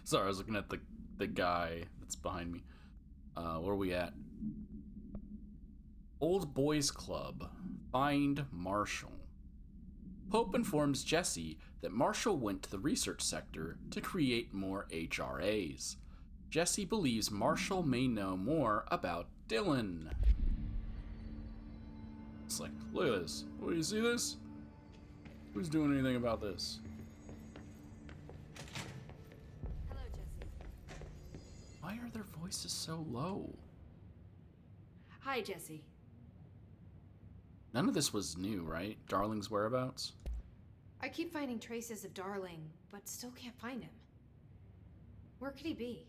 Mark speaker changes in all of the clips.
Speaker 1: Sorry, I was looking at the guy that's behind me. Where are we at? Old Boys Club. Find Marshall. Pope informs Jesse that Marshall went to the research sector to create more HRAs. Jesse believes Marshall may know more about Dylan. It's like, look at this. Oh, you see this? Who's doing anything about this?
Speaker 2: Hello, Jesse.
Speaker 1: Why are their voices so low?
Speaker 2: Hi, Jesse.
Speaker 1: None of this was new, right? Darling's whereabouts?
Speaker 3: I keep finding traces of Darling, but still can't find him. Where could he be?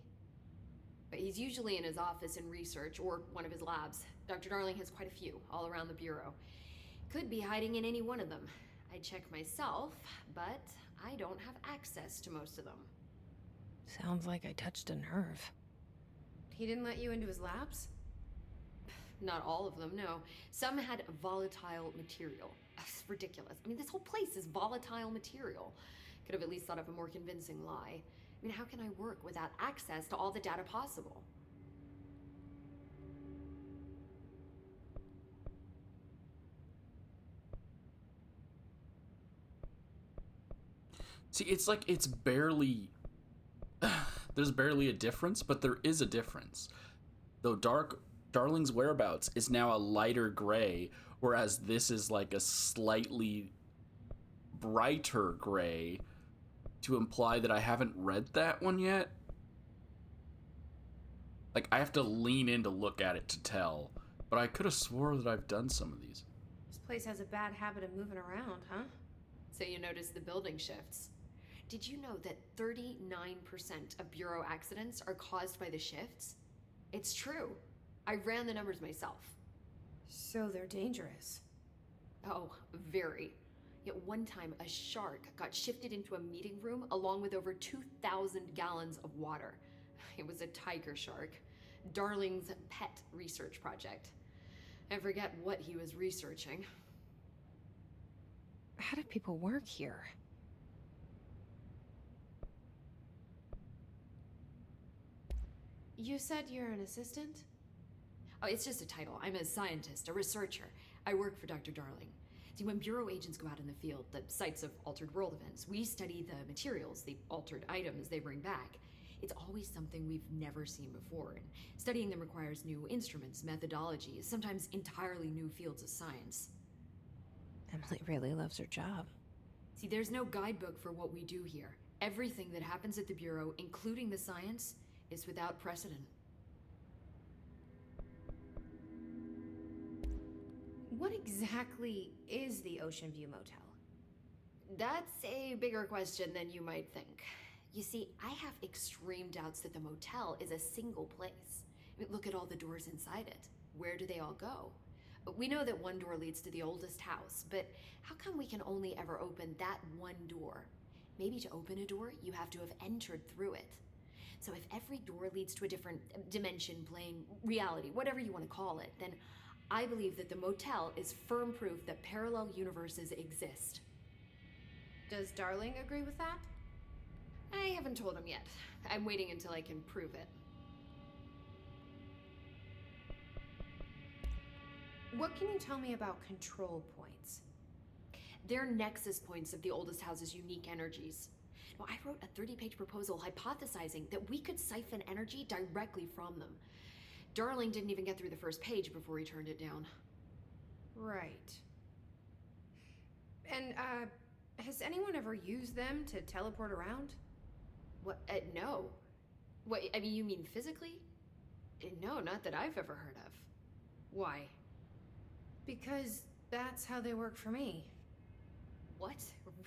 Speaker 2: But he's usually in his office in research or one of his labs. Dr. Darling has quite a few all around the Bureau. Could be hiding in any one of them. I check myself, but I don't have access to most of them.
Speaker 4: Sounds like I touched a nerve.
Speaker 3: He didn't let you into his labs?
Speaker 2: Not all of them, no. Some had volatile material. It's ridiculous. I mean, this whole place is volatile material. Could have at least thought of a more convincing lie. I mean, how can I work without access to all the data possible?
Speaker 1: See, it's like it's barely... There's barely a difference, but there is a difference. Though Darling's whereabouts is now a lighter gray, whereas this is like a slightly brighter gray, to imply that I haven't read that one yet. Like, I have to lean in to look at it to tell, but I could have swore that I've done some of these.
Speaker 3: This place has a bad habit of moving around, huh?
Speaker 2: So you notice the building shifts. Did you know that 39% of Bureau accidents are caused by the shifts? It's true. I ran the numbers myself.
Speaker 3: So they're dangerous.
Speaker 2: Oh, very. Yet one time, a shark got shifted into a meeting room along with over 2,000 gallons of water. It was a tiger shark. Darling's pet research project. I forget what he was researching.
Speaker 4: How do people work here?
Speaker 3: You said you're an assistant?
Speaker 2: Oh, it's just a title. I'm a scientist, a researcher. I work for Dr. Darling. See, when Bureau agents go out in the field, the sites of altered world events, we study the materials, the altered items they bring back. It's always something we've never seen before, and studying them requires new instruments, methodologies, sometimes entirely new fields of science.
Speaker 4: Emily really loves her job.
Speaker 2: See, there's no guidebook for what we do here. Everything that happens at the Bureau, including the science, is without precedent.
Speaker 3: What exactly is the Ocean View Motel?
Speaker 2: That's a bigger question than you might think. You see, I have extreme doubts that the motel is a single place. I mean, look at all the doors inside it. Where do they all go? We know that one door leads to the oldest house, but how come we can only ever open that one door? Maybe to open a door, you have to have entered through it. So if every door leads to a different dimension, plane, reality, whatever you want to call it, then I believe that the motel is firm proof that parallel universes exist.
Speaker 3: Does Darling agree with that?
Speaker 2: I haven't told him yet. I'm waiting until I can prove it.
Speaker 3: What can you tell me about control points?
Speaker 2: They're nexus points of the oldest house's unique energies. Now, I wrote a 30-page proposal hypothesizing that we could siphon energy directly from them. Darling didn't even get through the first page before he turned it down.
Speaker 3: Right. And, has anyone ever used them to teleport around?
Speaker 2: What? No. What, I mean, you mean physically? No, not that I've ever heard of. Why?
Speaker 3: Because that's how they work for me.
Speaker 2: What?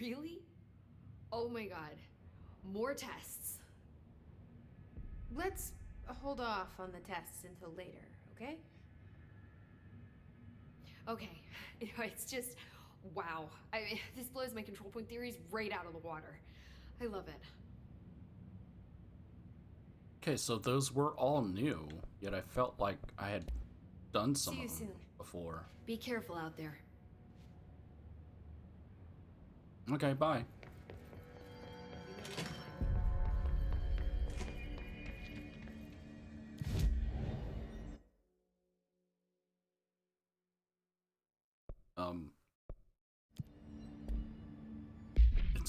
Speaker 2: Really? Oh my god. More tests.
Speaker 3: Let's hold off on the tests until later, okay?
Speaker 2: Okay. It's just, wow. I mean, this blows my control point theories right out of the water. I love it.
Speaker 1: Okay, so those were all new, yet I felt like I had done some
Speaker 2: See you
Speaker 1: of them
Speaker 2: soon.
Speaker 1: before.
Speaker 2: Be careful out there.
Speaker 1: Okay, bye.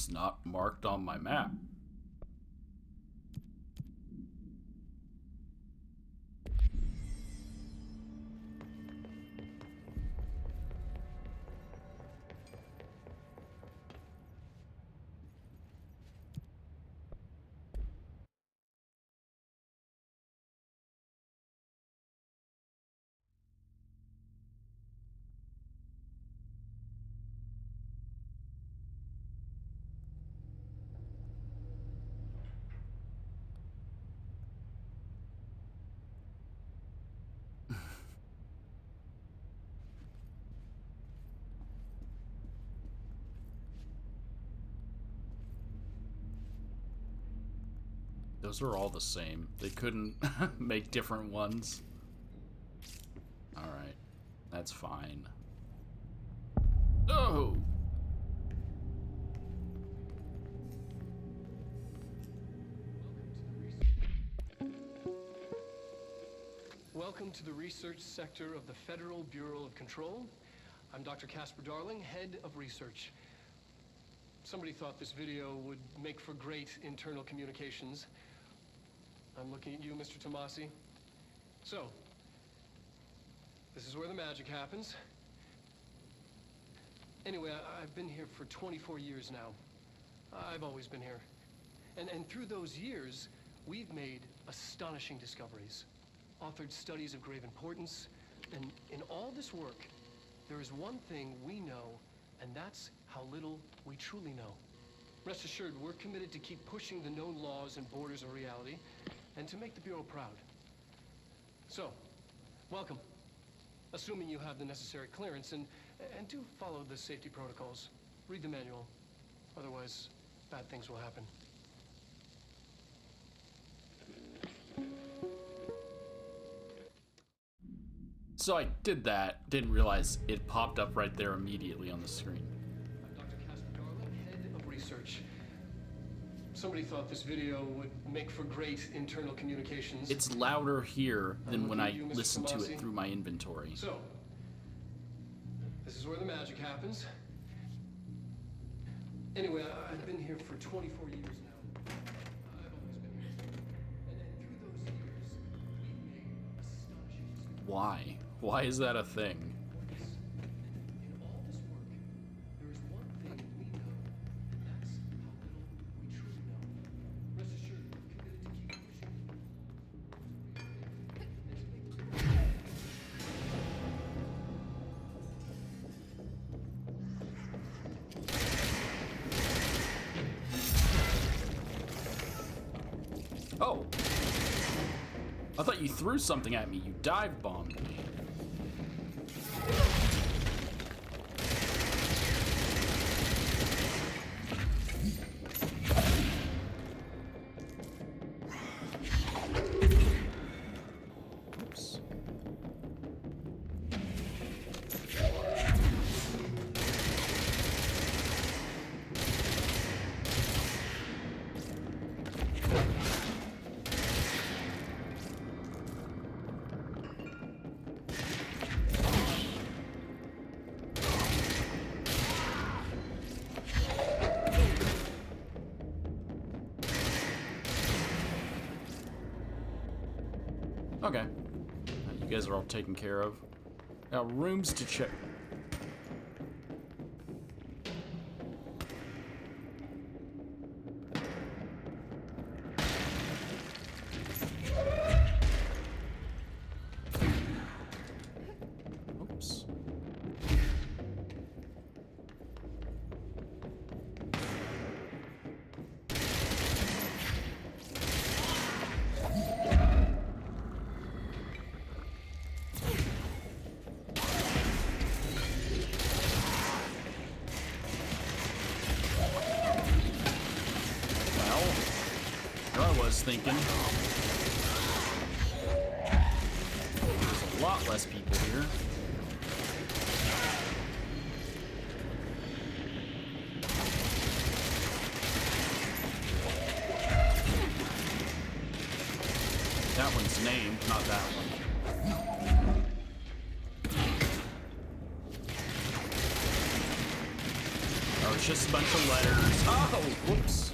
Speaker 1: It's not marked on my map. Those are all the same. They couldn't make different ones. Alright. That's fine. Oh!
Speaker 5: Welcome to the research sector of the Federal Bureau of Control. I'm Dr. Casper Darling, head of research. Somebody thought this video would make for great internal communications. I'm looking at you, Mr. Tomasi. So, this is where the magic happens. Anyway, I've been here for 24 years now. I've always been here. And through those years, we've made astonishing discoveries, authored studies of grave importance, and in all this work, there is one thing we know, and that's how little we truly know. Rest assured, we're committed to keep pushing the known laws and borders of reality, and to make the Bureau proud. So, welcome. Assuming you have the necessary clearance, and do follow the safety protocols. Read the manual. Otherwise, bad things will happen.
Speaker 1: So I did that, didn't realize it popped up right there immediately on the screen.
Speaker 5: I'm Dr. Casper Darling, head of research. Somebody thought this video would make for great internal communications.
Speaker 1: It's louder here than when I
Speaker 5: you, Mr.
Speaker 1: listen to
Speaker 5: Tomasi.
Speaker 1: it through my inventory.
Speaker 5: So, this is where the magic happens. Anyway, I've been here for 24 years now. I've always been here. And through those years, we've made astonishing discoveries.
Speaker 1: Why? Why is that a thing?
Speaker 5: In all this work, there is one thing we know, and that's how little we truly know. Rest assured, we're committed to keep pushing.
Speaker 1: Oh! I thought you threw something at me. You dive bombed me. Oops. Okay. You guys are all taken care of. Now, rooms to check. Oops. Thinking there's a lot less people here. That one's named, not that one. No, it's just a bunch of letters. Oh, whoops.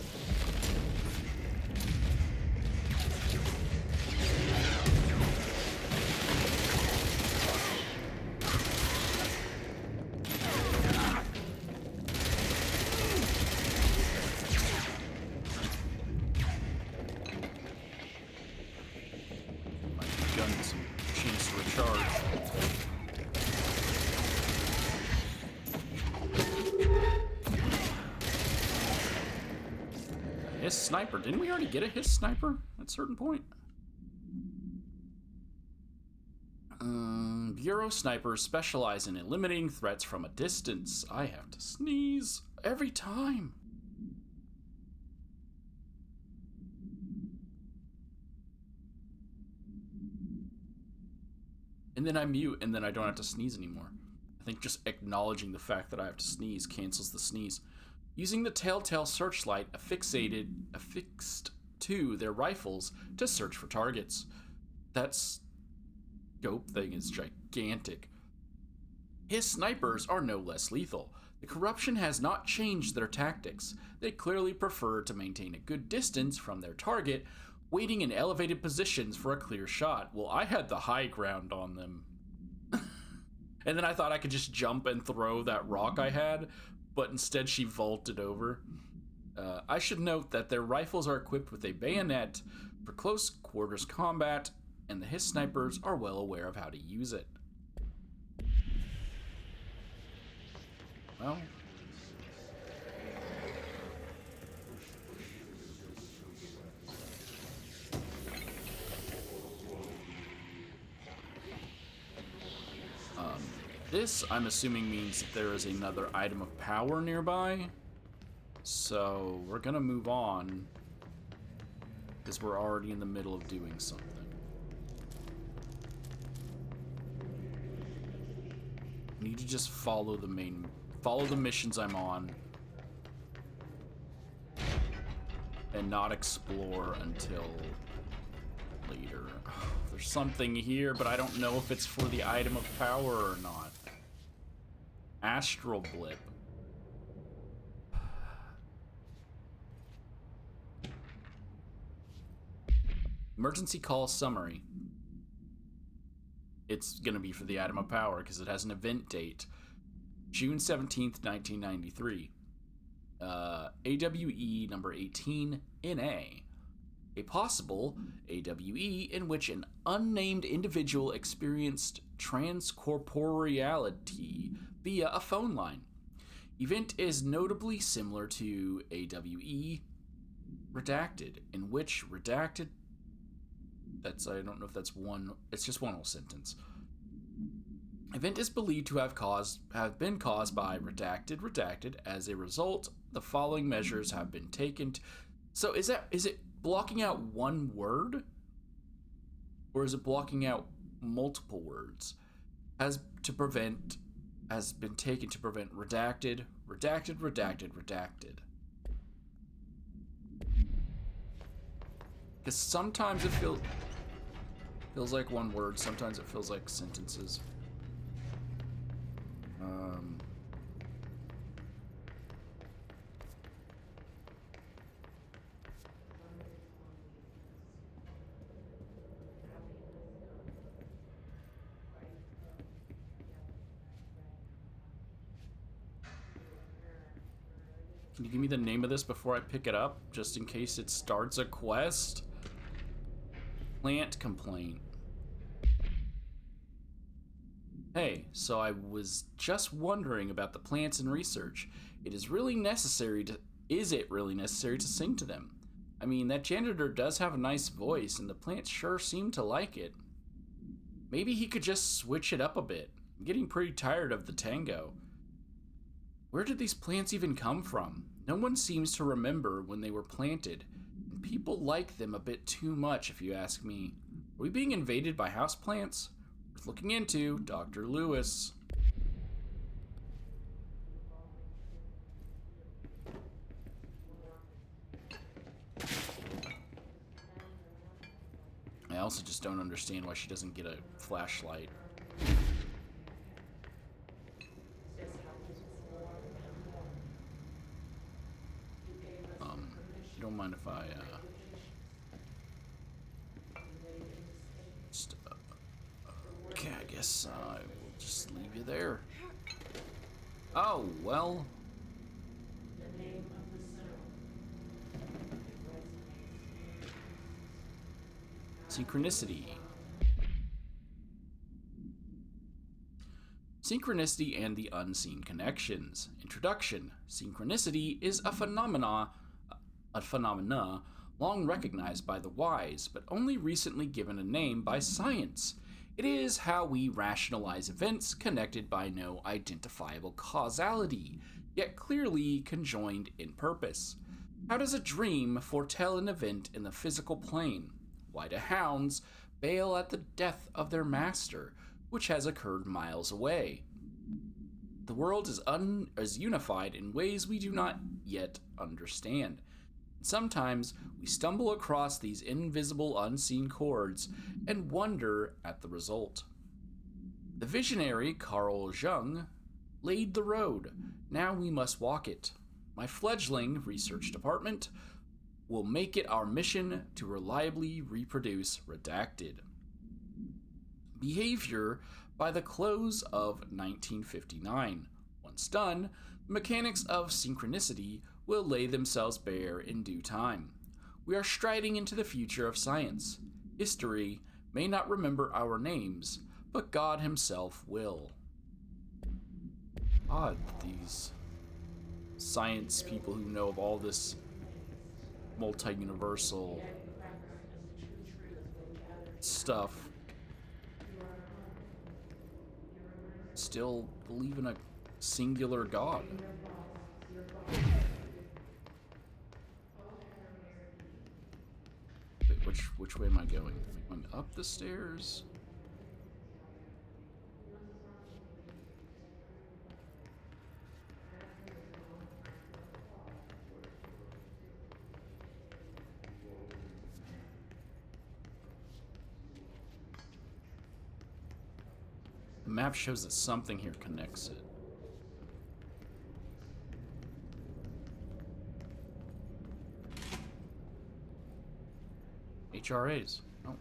Speaker 1: My gun's a chance to recharge. Hiss sniper. Didn't we already get a hiss sniper at a certain point? Bureau snipers specialize in eliminating threats from a distance. I have to sneeze every time. And then I mute, and then I don't have to sneeze anymore. I think just acknowledging the fact that I have to sneeze cancels the sneeze. Using the telltale searchlight affixed to their rifles to search for targets. That scope thing is gigantic. His snipers are no less lethal. The corruption has not changed their tactics. They clearly prefer to maintain a good distance from their target, waiting in elevated positions for a clear shot. Well, I had the high ground on them. And then I thought I could just jump and throw that rock I had, but instead she vaulted over. I should note that their rifles are equipped with a bayonet for close quarters combat, and the Hiss snipers are well aware of how to use it. Well, this, I'm assuming, means that there is another item of power nearby. So we're gonna move on, because we're already in the middle of doing something. I need to just follow the missions I'm on, and not explore until later. There's something here, but I don't know if it's for the item of power or not. Astral blip. Emergency call summary. It's gonna be for the item of power because it has an event date. June 17th, 1993. AWE number 18 NA. A possible AWE in which an unnamed individual experienced transcorporeality via a phone line. Event is notably similar to AWE Redacted, in which Redacted... I don't know if that's one... It's just one whole sentence. Event is believed to have been caused by Redacted. As a result, the following measures have been taken. So is it blocking out one word? Or is it blocking out multiple words? Has been taken to prevent redacted. Because sometimes it feels like one word, sometimes it feels like sentences. Can you give me the name of this before I pick it up, just in case it starts a quest? Plant complaint. Hey, so I was just wondering about the plants in research. Is it really necessary to sing to them? I mean, that janitor does have a nice voice, and the plants sure seem to like it. Maybe he could just switch it up a bit. I'm getting pretty tired of the tango. Where did these plants even come from? No one seems to remember when they were planted, and people like them a bit too much, if you ask me. Are we being invaded by houseplants? Worth looking into, Dr. Lewis. I also just don't understand why she doesn't get a flashlight. don't mind if I, just, okay, I guess I will just leave you there. Oh, well. Synchronicity. Synchronicity and the unseen connections. Introduction. Synchronicity is a phenomena long recognized by the wise, but only recently given a name by science. It is how we rationalize events connected by no identifiable causality, yet clearly conjoined in purpose. How does a dream foretell an event in the physical plane? Why do hounds bail at the death of their master, which has occurred miles away? The world is unified in ways we do not yet understand. Sometimes we stumble across these invisible, unseen chords and wonder at the result. The visionary Carl Jung laid the road. Now we must walk it. My fledgling research department will make it our mission to reliably reproduce Redacted. Behavior by the close of 1959. Once done, the mechanics of synchronicity will lay themselves bare in due time. We are striding into the future of science. History may not remember our names, but God Himself will. Odd, these science people who know of all this multi-universal stuff still believe in a singular God. Wait, which way am I going? Am I going up the stairs? The map shows that something here connects it. HRAs. Oh.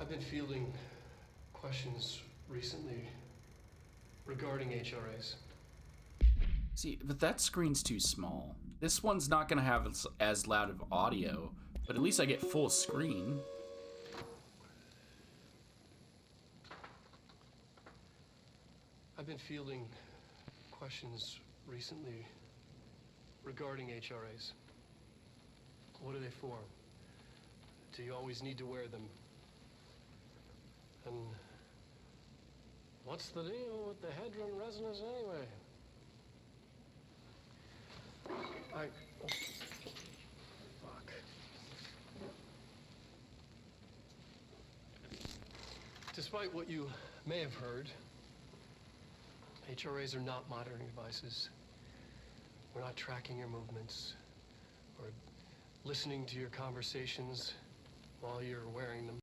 Speaker 5: I've been fielding questions recently regarding HRAs.
Speaker 1: See, but that screen's too small. This one's not going to have as loud of audio, but at least I get full screen.
Speaker 5: I've been fielding questions recently regarding HRAs. What are they for? Do you always need to wear them? And what's the deal with the Hedron resonance anyway? Fuck. Despite what you may have heard, HRAs are not monitoring devices. We're not tracking your movements or listening to your conversations while you're wearing them.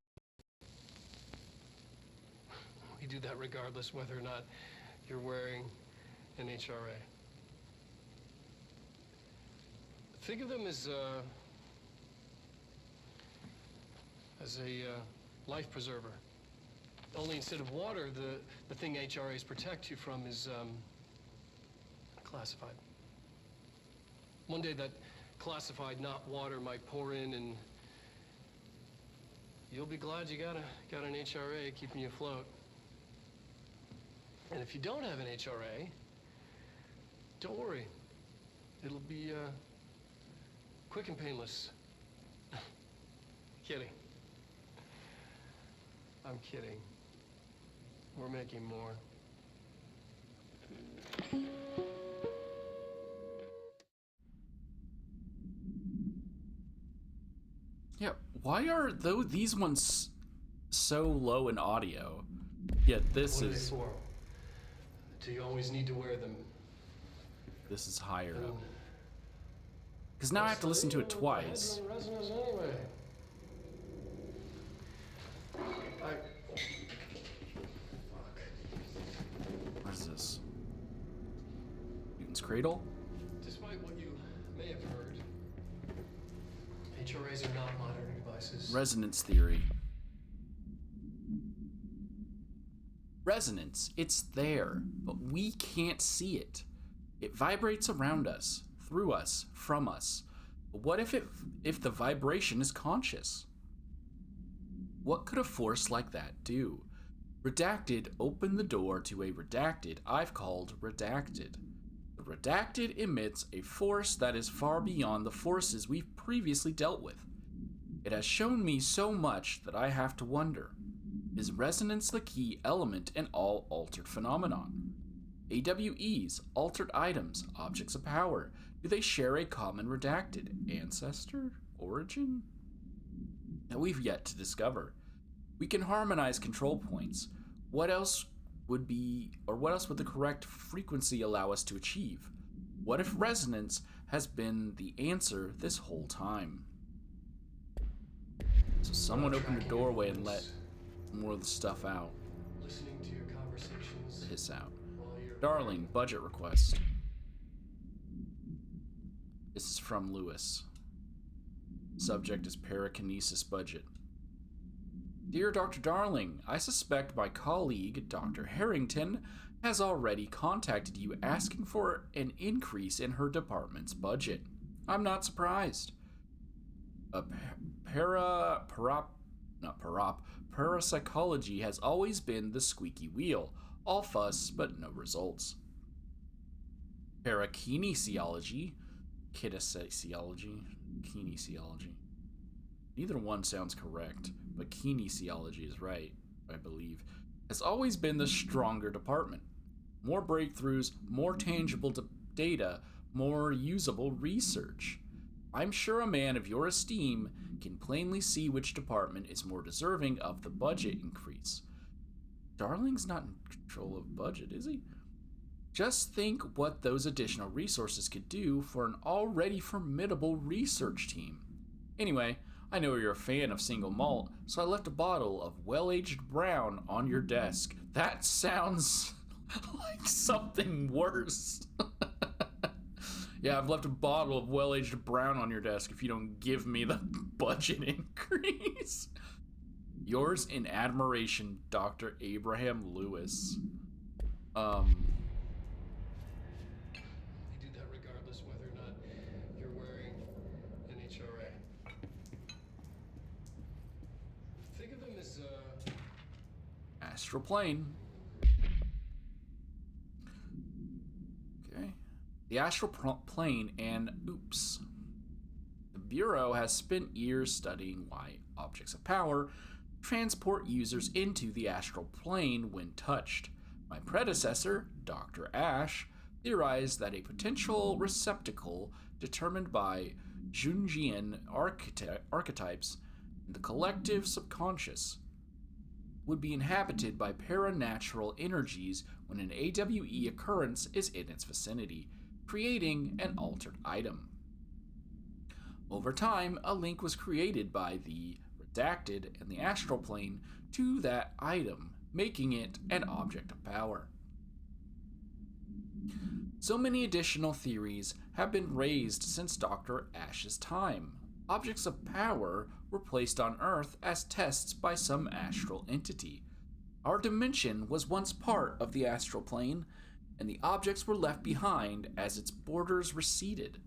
Speaker 5: We do that regardless whether or not you're wearing an HRA. Think of them as a life preserver. Only instead of water, the thing HRAs protect you from is classified. One day that classified, not water, might pour in, and you'll be glad you got an HRA keeping you afloat. And if you don't have an HRA, don't worry. It'll be quick and painless. Kidding. I'm kidding. We're making more.
Speaker 1: Yeah, why are these ones so low in audio? Yet this
Speaker 5: What are
Speaker 1: is
Speaker 5: they for? Do you always need to wear them?
Speaker 1: this is higher
Speaker 5: And
Speaker 1: up. Because now I have to listen to it twice.
Speaker 5: Hedron resonance anyway. Fuck.
Speaker 1: What is this? Newton's Cradle?
Speaker 5: HRAs are not monitoring devices.
Speaker 1: Resonance theory. Resonance, it's there, but we can't see it. It vibrates around us, through us, from us. But what if the vibration is conscious? What could a force like that do? Redacted opened the door to a redacted I've called redacted. The redacted emits a force that is far beyond the forces we've previously dealt with. It has shown me so much that I have to wonder, is resonance the key element in all altered phenomenon? AWEs, altered items, objects of power, do they share a common redacted ancestor, origin? That we've yet to discover. We can harmonize control points. What else would the correct frequency allow us to achieve? What if resonance has been the answer this whole time? So someone opened a doorway and let more of the stuff out.
Speaker 5: Listening to your conversations.
Speaker 1: Hiss out.
Speaker 5: while you're-
Speaker 1: Darling, budget request. This is from Lewis. Subject is parakinesis budget. Dear Dr. Darling, I suspect my colleague, Dr. Harrington, has already contacted you asking for an increase in her department's budget. I'm not surprised. Parapsychology has always been the squeaky wheel. All fuss, but no results. Parakinesiology, kinesiology. Neither one sounds correct, but kinesiology is right, I believe. Has always been the stronger department. More breakthroughs, more tangible data, more usable research. I'm sure a man of your esteem can plainly see which department is more deserving of the budget increase. Darling's not in control of budget, is he? Just think what those additional resources could do for an already formidable research team. Anyway, I know you're a fan of single malt, so I left a bottle of well-aged brown on your desk. That sounds like something worse. Yeah, I've left a bottle of well-aged brown on your desk if you don't give me the budget increase. Yours in admiration, Dr. Abraham Lewis.
Speaker 5: They do that regardless whether or not you're wearing an HRA. Think of them as,
Speaker 1: Astral plane. Okay. The astral plane and oops. The Bureau has spent years studying why objects of power transport users into the astral plane when touched. My predecessor, Dr. Ash, theorized that a potential receptacle determined by Jungian archetypes in the collective subconscious would be inhabited by paranatural energies when an AWE occurrence is in its vicinity, creating an altered item. Over time, a link was created by the redacted and the astral plane to that item, making it an object of power. So many additional theories have been raised since Dr. Ash's time. Objects of power were placed on Earth as tests by some astral entity. Our dimension was once part of the astral plane, and the objects were left behind as its borders receded.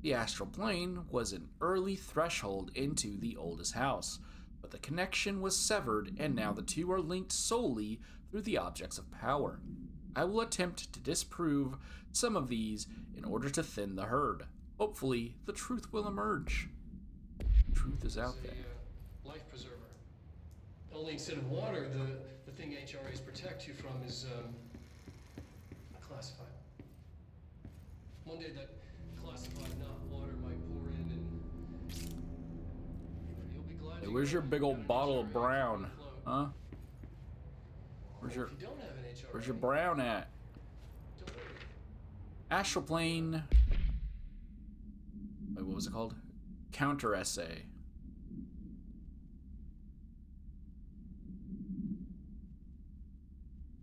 Speaker 1: The astral plane was an early threshold into the oldest house, but the connection was severed, and now the two are linked solely through the objects of power. I will attempt to disprove some of these in order to thin the herd. Hopefully, the truth will emerge. Truth is out there.
Speaker 5: Life preserver. Only instead of water, the thing HRAs protect you from is classified. One day that classified not water might pour in, and you'll be glad.
Speaker 1: Hey, where's your big old bottle of brown? Huh?
Speaker 5: If you don't have an HRA,
Speaker 1: Where's your brown at?
Speaker 5: don't worry.
Speaker 1: Astral plane. Wait, what was it called? Counter essay.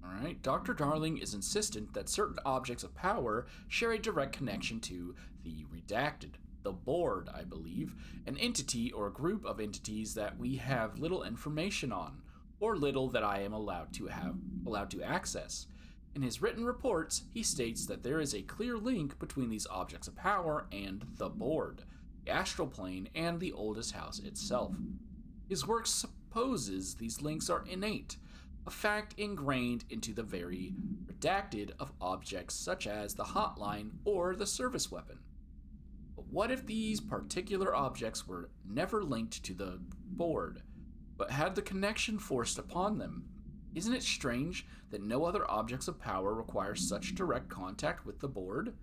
Speaker 1: Alright, Dr. Darling is insistent that certain objects of power share a direct connection to the redacted. the board, I believe, an entity or group of entities that we have little information on, or little that I am allowed to access. In his written reports, he states that there is a clear link between these objects of power and the board, the astral plane, and the oldest house itself. His work supposes these links are innate, a fact ingrained into the very redacted of objects such as the hotline or the service weapon. But what if these particular objects were never linked to the board, but had the connection forced upon them? Isn't it strange that no other objects of power require such direct contact with the board?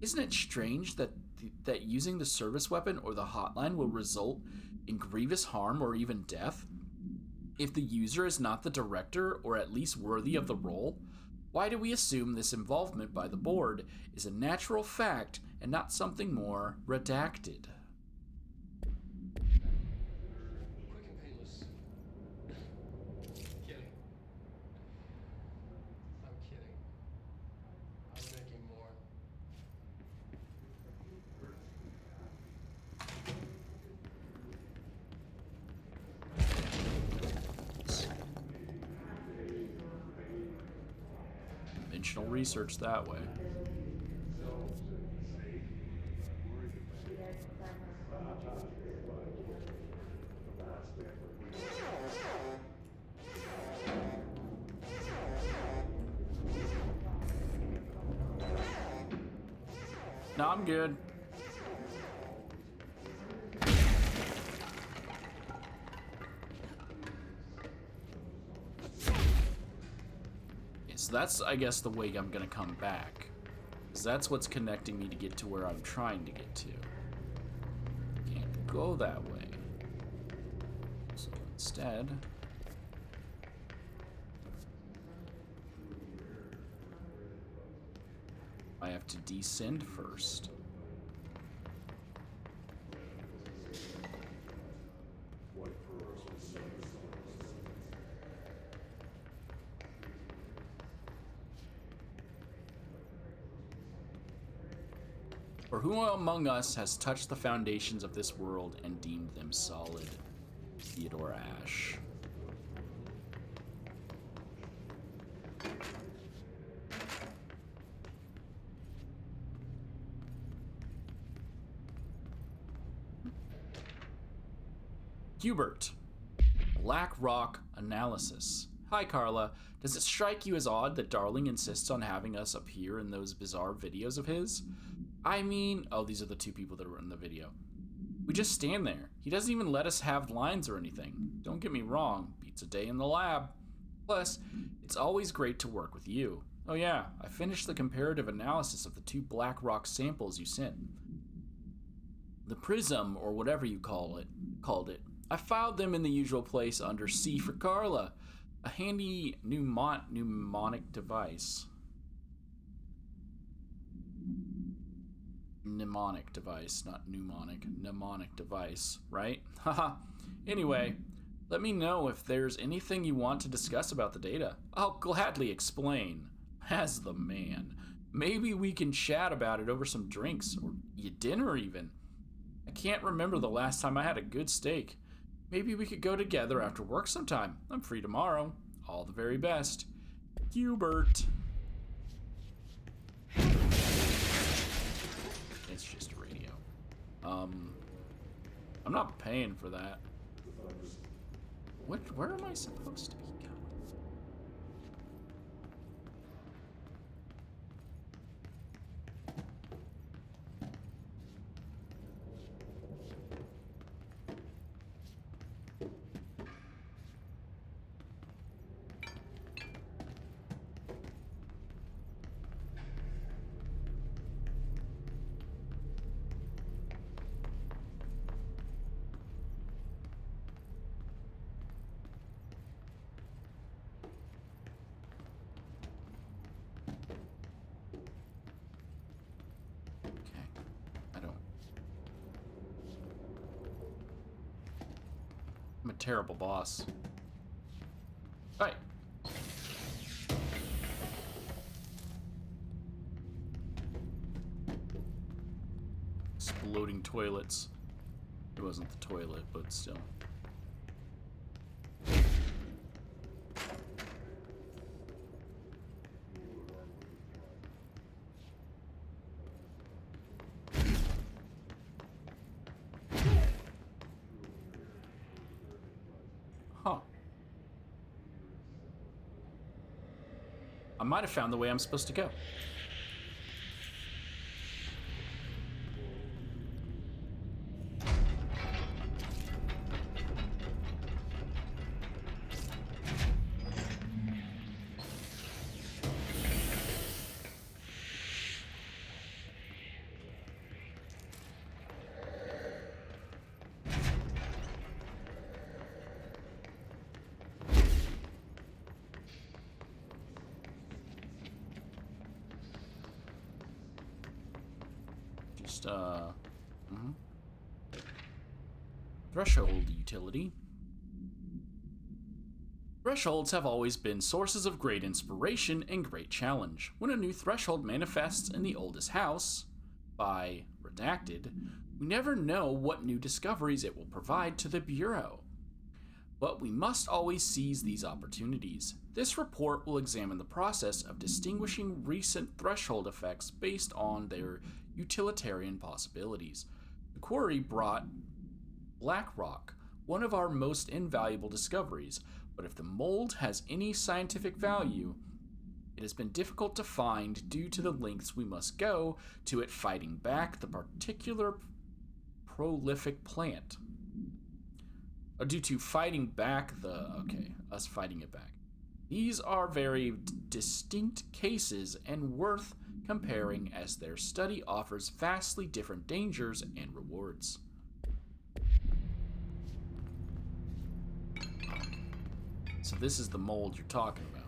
Speaker 1: Isn't it strange that using the service weapon or the hotline will result in grievous harm or even death? If the user is not the director, or at least worthy of the role, why do we assume this involvement by the board is a natural fact and not something more redacted?
Speaker 5: Quick and painless. Kidding. I'm kidding. I'm making more.
Speaker 1: Conventional research that way. No, I'm good. So that's, I guess, the way I'm gonna come back. Because that's what's connecting me to get to where I'm trying to get to. Can't go that way. So instead... I have to descend first. For who among us has touched the foundations of this world and deemed them solid? Theodore Ashe. Hubert. Black Rock Analysis. Hi, Carla. Does it strike you as odd that Darling insists on having us appear in those bizarre videos of his? I mean... Oh, these are the two people that were in the video. We just stand there. He doesn't even let us have lines or anything. Don't get me wrong. Beats a day in the lab. Plus, it's always great to work with you. Oh yeah, I finished the comparative analysis of the 2 Black Rock samples you sent. The Prism, or whatever you called it. I filed them in the usual place under C for Carla, a handy mnemonic device. Mnemonic device, not mnemonic. Mnemonic device, right? Haha. Anyway, let me know if there's anything you want to discuss about the data. I'll gladly explain. As the man. Maybe we can chat about it over some drinks, or dinner even. I can't remember the last time I had a good steak. Maybe we could go together after work sometime. I'm free tomorrow. All the very best. Hubert. It's just a radio. I'm not paying for that. Where am I supposed to be going? I'm a terrible boss. Right. exploding toilets. It wasn't the toilet, but still. Huh. I might have found the way I'm supposed to go. Threshold utility. Thresholds have always been sources of great inspiration and great challenge. When a new threshold manifests in the oldest house, by redacted, we never know what new discoveries it will provide to the Bureau. But we must always seize these opportunities. This report will examine the process of distinguishing recent threshold effects based on their utilitarian possibilities. The query brought Black Rock, one of our most invaluable discoveries, but if the mold has any scientific value, it has been difficult to find due to the lengths we must go to it fighting back the particular prolific plant. Due to fighting back us fighting it back. These are very distinct cases and worth comparing as their study offers vastly different dangers and rewards. So this is the mold you're talking about.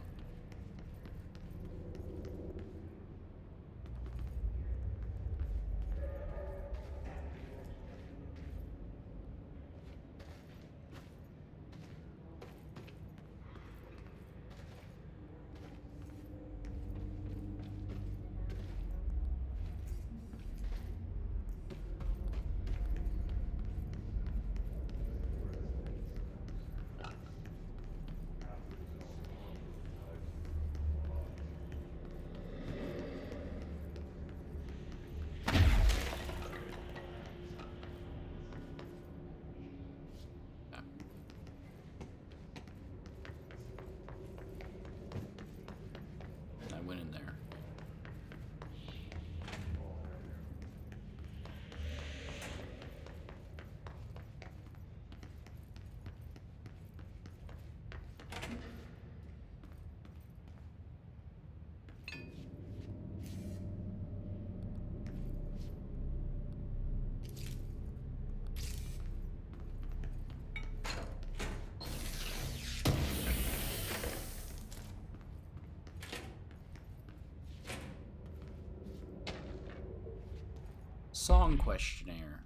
Speaker 1: Song questionnaire.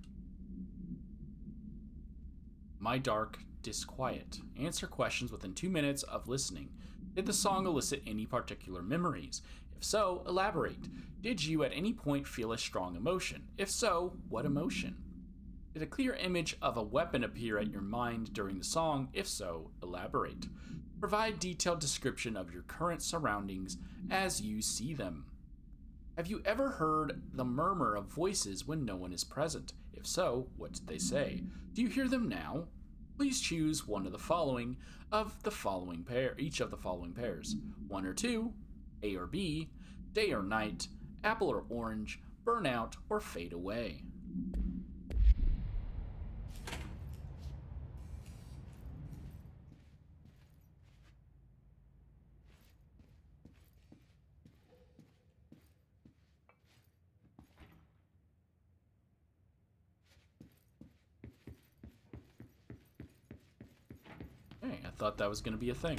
Speaker 1: My Dark Disquiet. Answer questions within 2 minutes of listening. Did the song elicit any particular memories? If so, elaborate. Did you at any point feel a strong emotion? If so, what emotion? Did a clear image of a weapon appear at your mind during the song? If so, elaborate. Provide detailed description of your current surroundings as you see them. Have you ever heard the murmur of voices when no one is present? If so, what did they say? Do you hear them now? Please choose one of the following each of the following pairs. 1 or 2, A or B, day or night, apple or orange, burnout or fade away. Hey, I thought that was going to be a thing.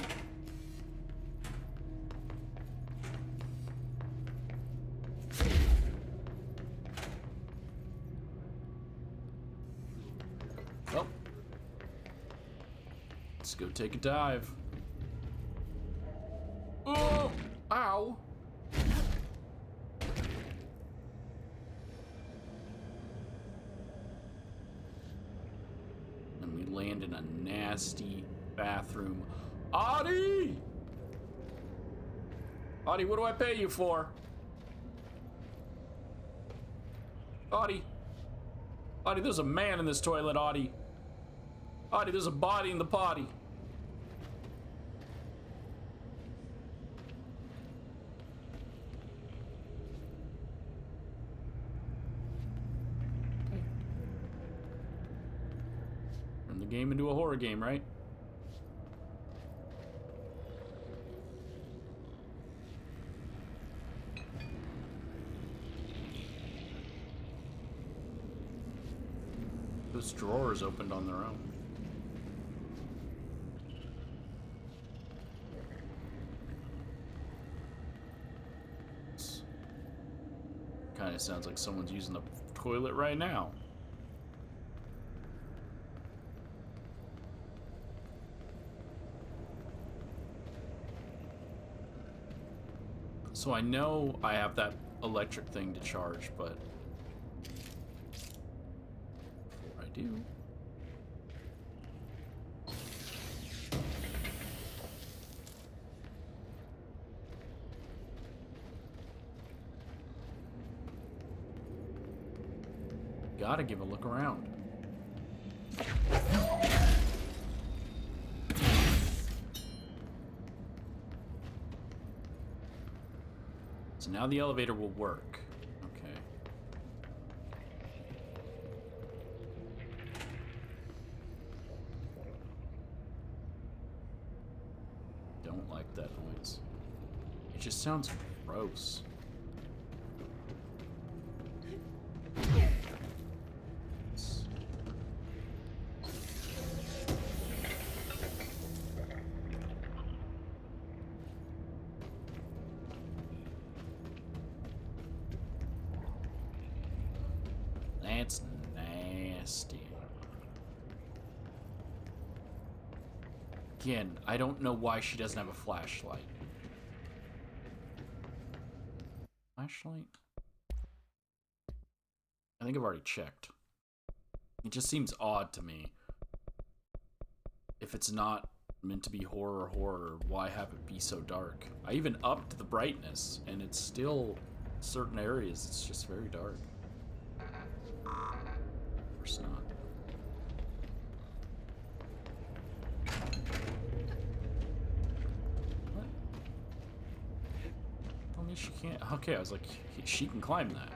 Speaker 1: Well, let's go take a dive. Oh, ow. find in a nasty bathroom. Audie! Audie, what do I pay you for? Audie. Audie, there's a man in this toilet, Audie. Audie, there's a body in the potty. Turn the game into a horror game, right? Those drawers opened on their own. Kind of sounds like someone's using the toilet right now. So I know I have that electric thing to charge, but before I do, gotta give a look around. So now the elevator will work. Okay. Don't like that noise. It just sounds gross. That's nasty. Again, I don't know why she doesn't have a flashlight. Flashlight? I think I've already checked. It just seems odd to me. If it's not meant to be horror, why have it be so dark? I even upped the brightness, and it's still, certain areas, it's just very dark. Of course not. What? Tell me she can't. Okay, I was like, she can climb that.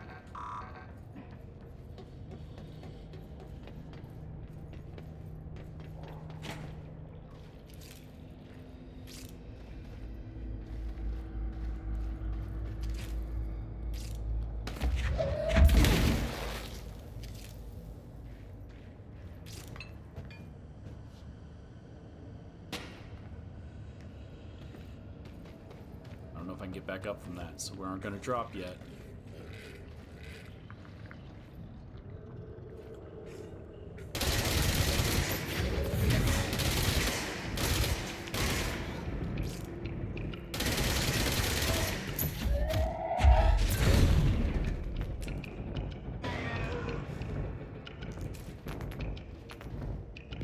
Speaker 1: I don't know if I can get back up from that, so we aren't going to drop yet.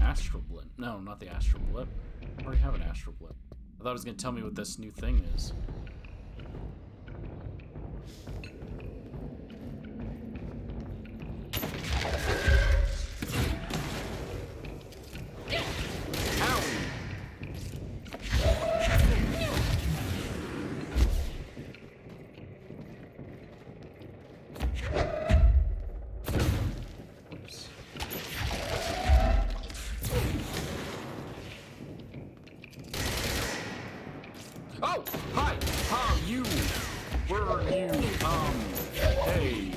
Speaker 1: Astral blip. No, not the astral blip. I already have an astral blip. I thought it was going to tell me what this new thing is. Oh, hi. How you? Where are you? Hey.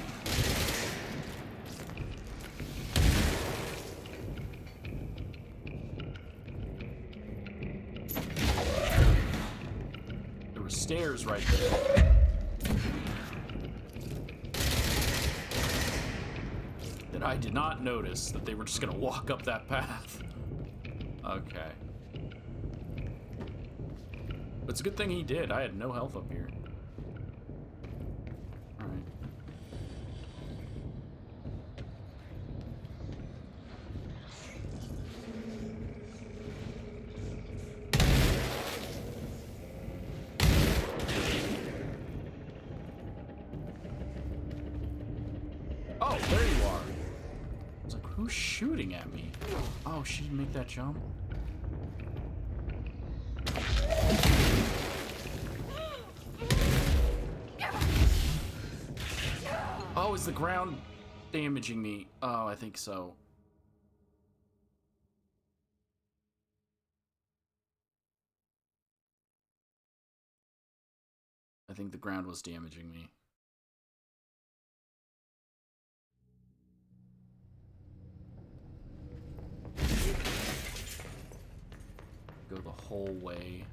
Speaker 1: There were stairs right there. That I did not notice that they were just gonna walk up that path. Okay. It's a good thing he did. I had no health up here. Alright. There you are. I was like, who's shooting at me? Oh, she didn't make that jump. Oh, is the ground damaging me? Oh, I think so. I think the ground was damaging me. Go the whole way.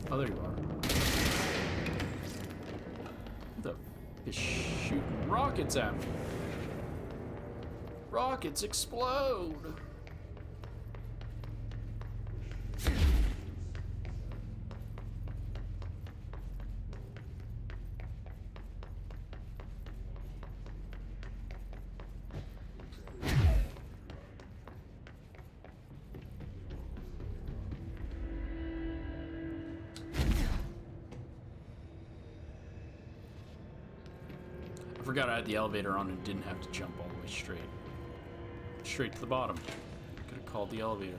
Speaker 1: Oh, there you are. Who the f is shooting rockets at me? Rockets explode! I forgot I had the elevator on and didn't have to jump all the way straight. Straight to the bottom. Could have called the elevator.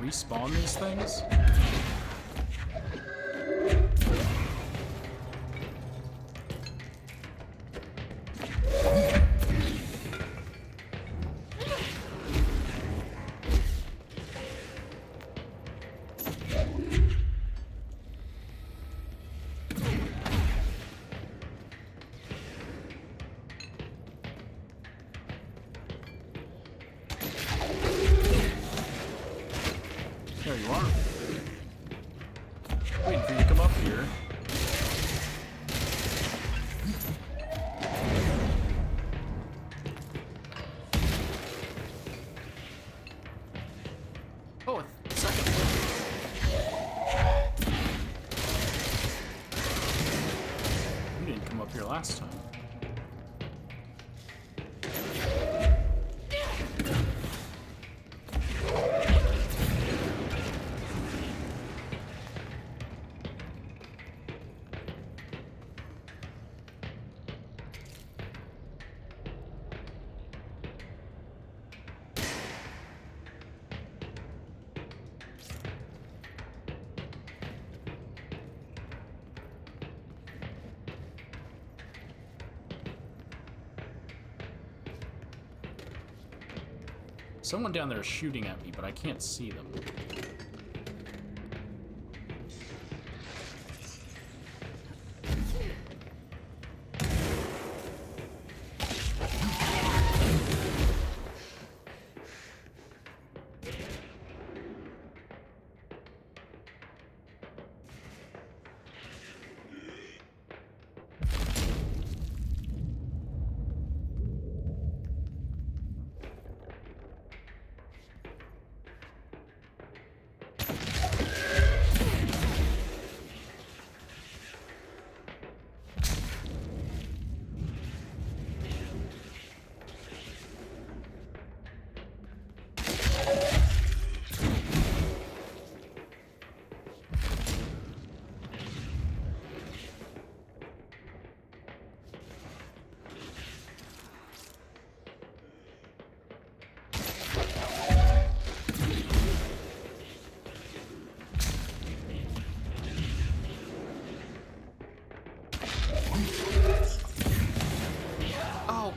Speaker 1: Respawn these things? There you are. Waiting for you to come up here. Oh, a second one. You didn't come up here last time. Someone down there is shooting at me, but I can't see them.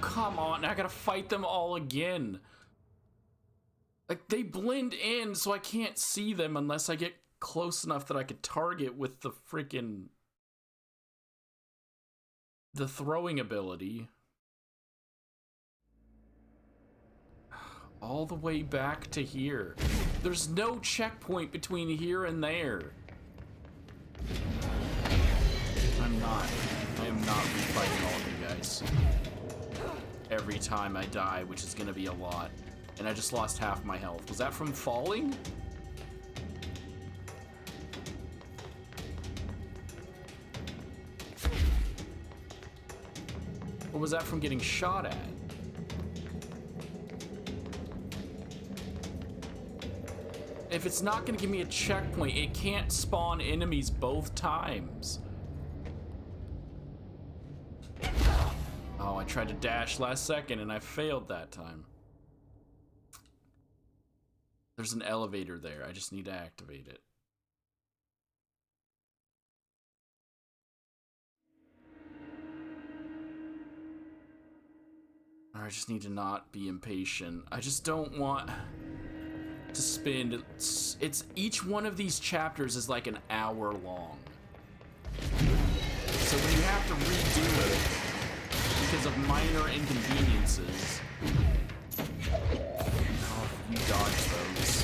Speaker 1: Come on, I gotta fight them all again. Like, they blend in, so I can't see them unless I get close enough that I could target with the freaking... the throwing ability. All the way back to here. There's no checkpoint between here and there. I am not refighting all of you guys. Every time I die, which is gonna be a lot. And I just lost half my health. Was that from falling? Or was that from getting shot at? If it's not gonna give me a checkpoint, it can't spawn enemies both times. Oh, I tried to dash last second and I failed that time. There's an elevator there. I just need to activate it. I just need to not be impatient. I just don't want to spend... It's each one of these chapters is like an hour long. So when you have to redo it because of minor inconveniences... Oh, you dodge those.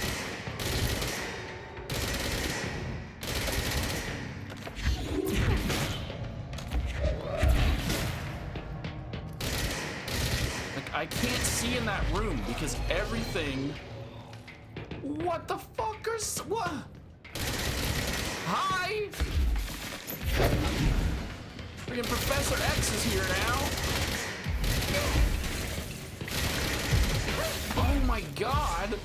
Speaker 1: Like, I can't see in that room because everything... What the fuckers? What? Hi! Freaking Professor X is here now. Oh my god!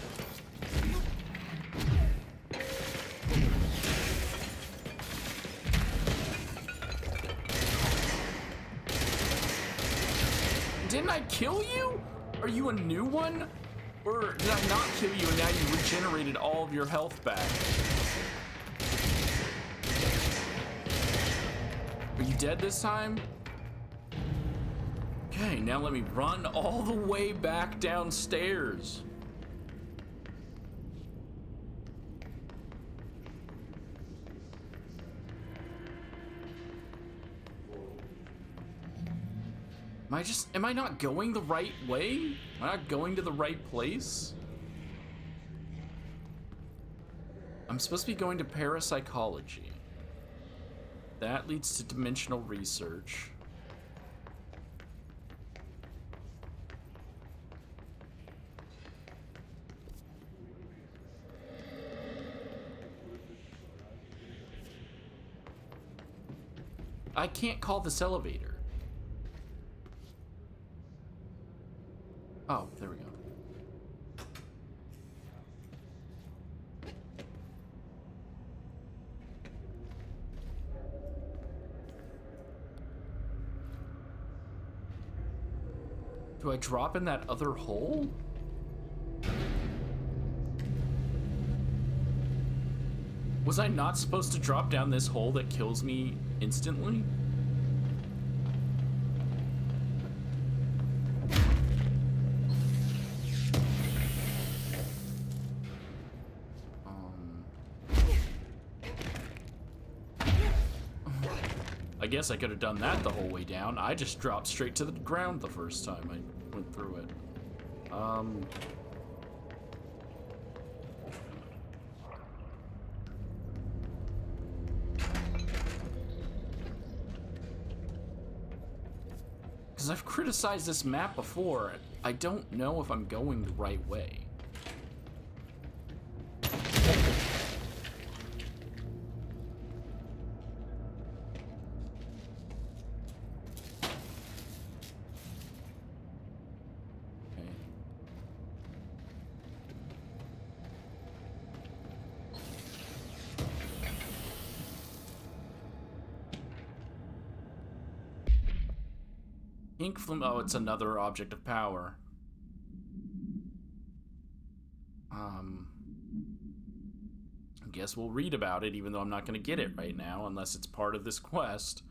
Speaker 1: Didn't I kill you? Are you a new one? Or did I not kill you and now you regenerated all of your health back? Are you dead this time? Okay, now let me run all the way back downstairs. Am I not going the right way? Am I not going to the right place? I'm supposed to be going to parapsychology. That leads to dimensional research. I can't call this elevator. Oh, there we go. Do I drop in that other hole? Was I not supposed to drop down this hole that kills me instantly? I guess I could have done that the whole way down. I just dropped straight to the ground the first time I went through it. Because I've criticized this map before. I don't know if I'm going the right way. Ink flume. Oh, it's another object of power. I guess we'll read about it, even though I'm not going to get it right now, unless it's part of this quest.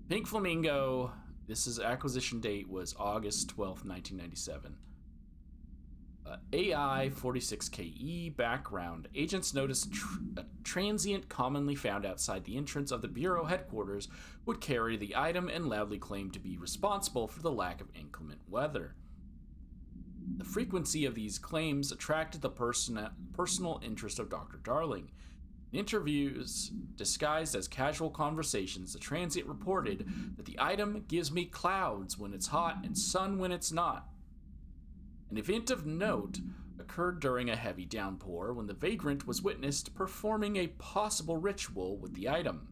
Speaker 1: Pink Flamingo. This acquisition date was August 12th, 1997. AI 46KE background. Agents noticed a transient commonly found outside the entrance of the Bureau headquarters would carry the item and loudly claim to be responsible for the lack of inclement weather. The frequency of these claims attracted the personal interest of Dr. Darling. In interviews disguised as casual conversations, the transient reported that the item gives me clouds when it's hot and sun when it's not. An event of note occurred during a heavy downpour when the vagrant was witnessed performing a possible ritual with the item.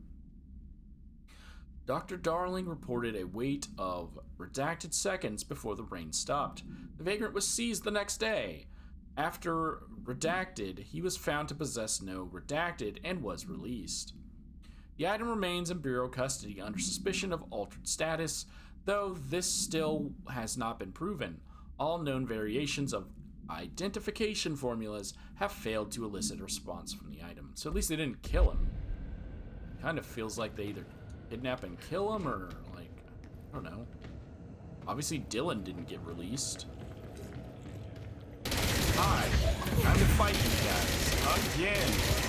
Speaker 1: Dr. Darling reported a wait of redacted seconds before the rain stopped. The vagrant was seized the next day. After redacted, he was found to possess no redacted and was released. The item remains in Bureau custody under suspicion of altered status, though this still has not been proven. All known variations of identification formulas have failed to elicit a response from the item. So at least they didn't kill him. Kind of feels like they either kidnap and kill him or, like, I don't know. Obviously Dylan didn't get released. Hi, time to fight you guys again.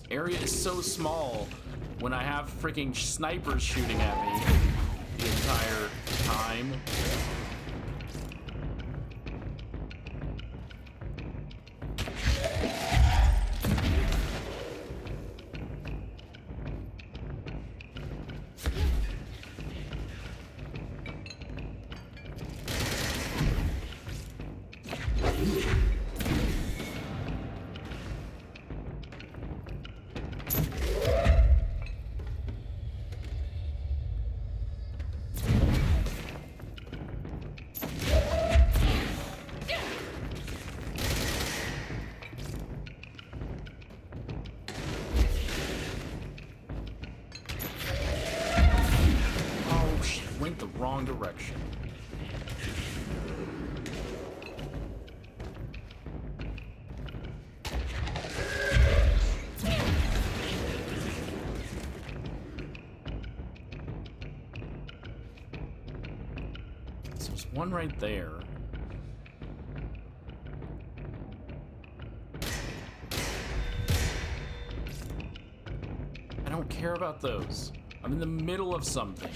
Speaker 1: Area is so small when I have freaking snipers shooting at me the entire time. Went the wrong direction. So there's one right there. I don't care about those. I'm in the middle of something.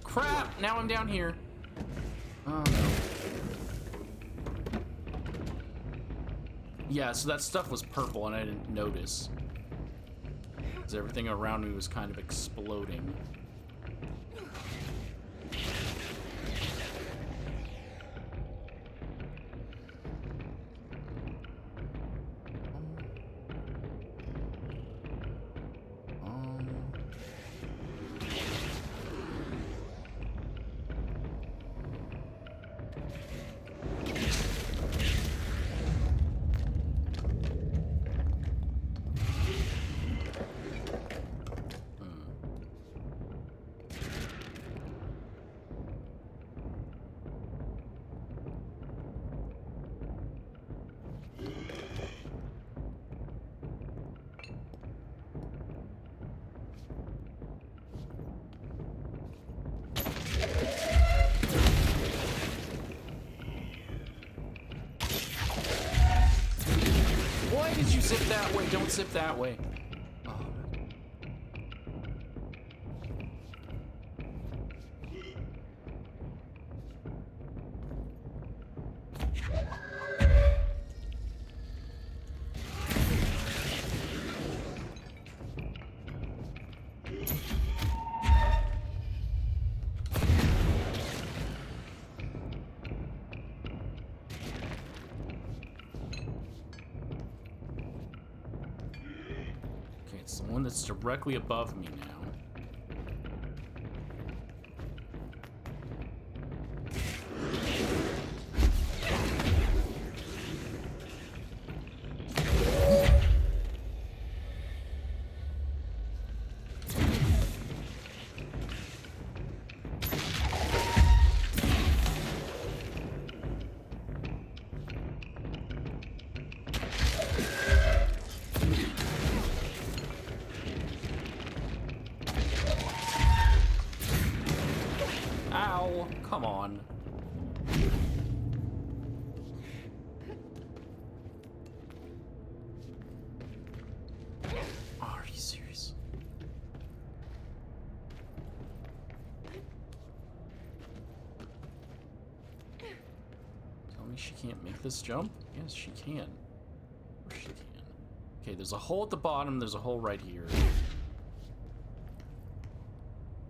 Speaker 1: Crap! Now I'm down here. Oh no. Yeah, so that stuff was purple and I didn't notice. Because everything around me was kind of exploding. Why did you zip that way? Don't zip that way. Oh. Okay, it's the one that's directly above me now. Ow! Come on. Oh, are you serious? Tell me she can't make this jump? Yes, she can. Of course she can. Okay, there's a hole at the bottom, there's a hole right here.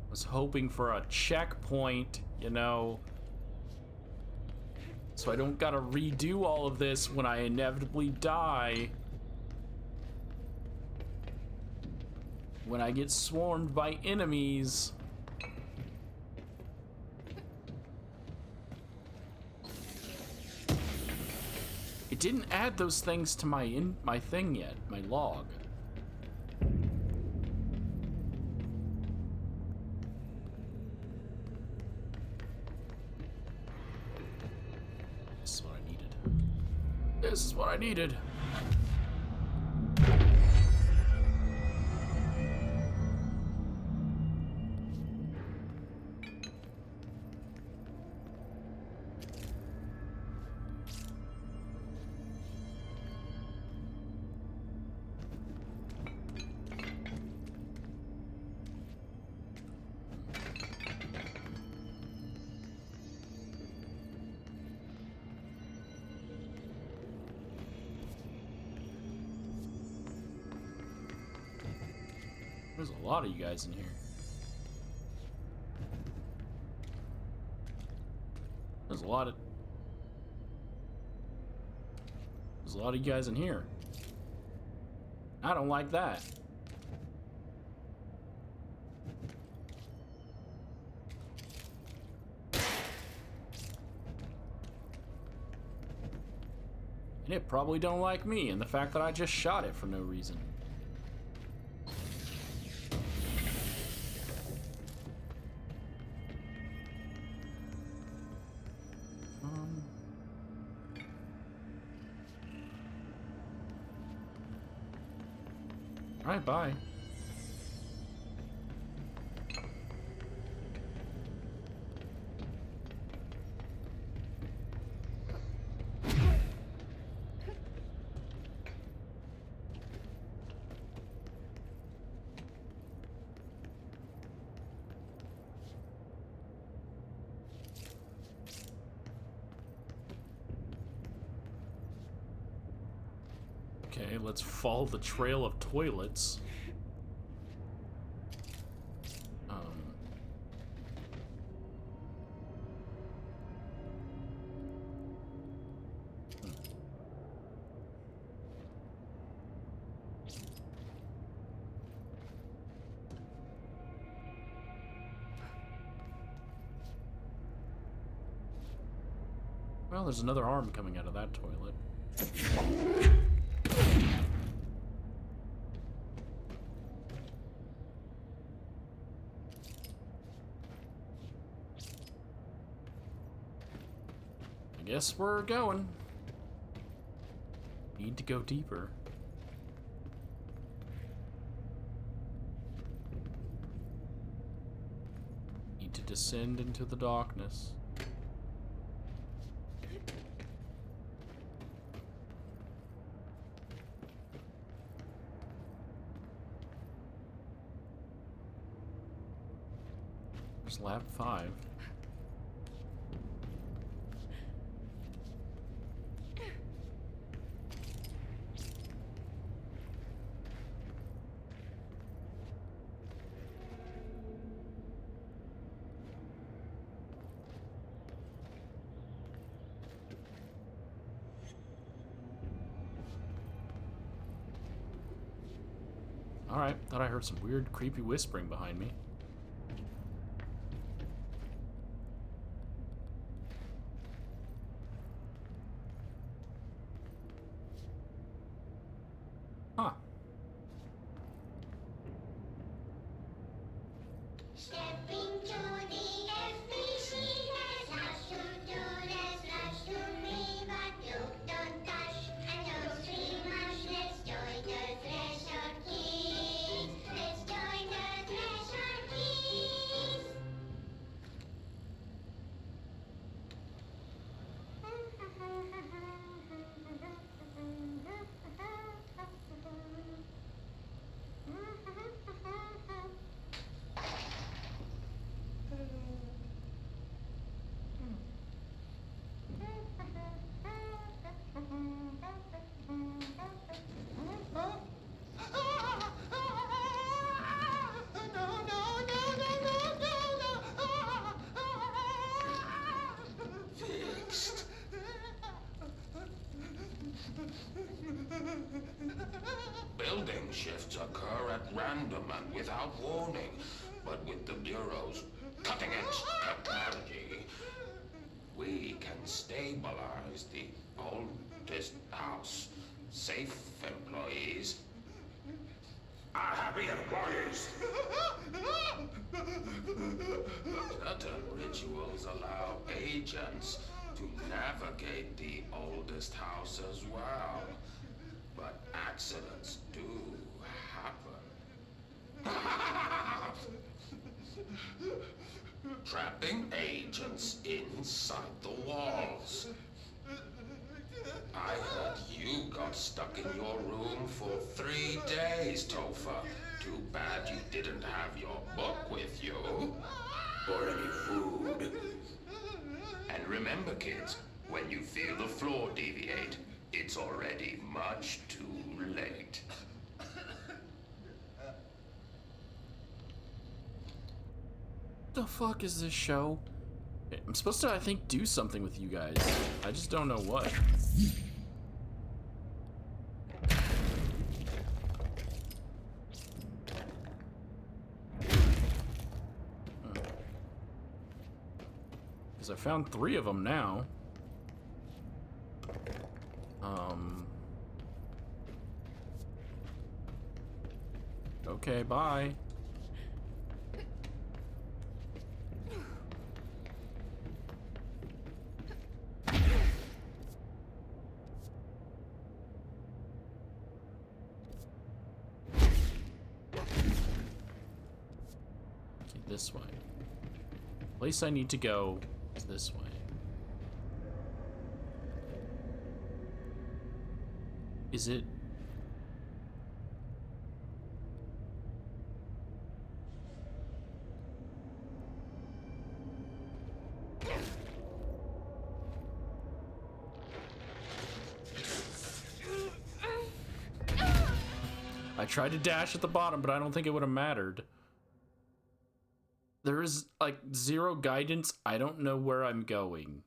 Speaker 1: I was hoping for a checkpoint, you know, so I don't gotta redo all of this when I inevitably die. When I get swarmed by enemies. It didn't add those things to my thing yet, my log. This is what I needed. This is what I needed. There's a lot of you guys in here. There's a lot of you guys in here. I don't like that. And it probably don't like me and the fact that I just shot it for no reason. Alright, bye. Okay, let's follow the trail of toilets. Well, there's another arm coming out of that toilet. I guess we're going. Need to go deeper. Need to descend into the darkness. There's lab 5. Alright, thought I heard some weird, creepy whispering behind me. Huh.
Speaker 6: Stepping to the FBC, there's lots to do, there's lots to read, but you don't touch and don't see much. Let's join the Treasure Keys. Let's join the Treasure Keys.
Speaker 7: Fixed. Building shifts occur at random and without warning, but with the Bureau's cutting-edge technology, we can stabilize the oldest house. Safe employees are happy employees. Certain rituals allow agents to navigate the oldest house as well, but accidents do happen. Trapping agents inside the walls. I heard you got stuck in your room for 3 days, Topher. Too bad you didn't have your book with you. Or any food. And remember, kids, when you feel the floor deviate, it's already much too late.
Speaker 1: The fuck is this show? I'm supposed to, I think, do something with you guys. I just don't know what. Because I found 3 of them now. Okay, bye. This way. Place I need to go is this way. Is it? I tried to dash at the bottom, but I don't think it would have mattered. There is, like, 0 guidance. I don't know where I'm going.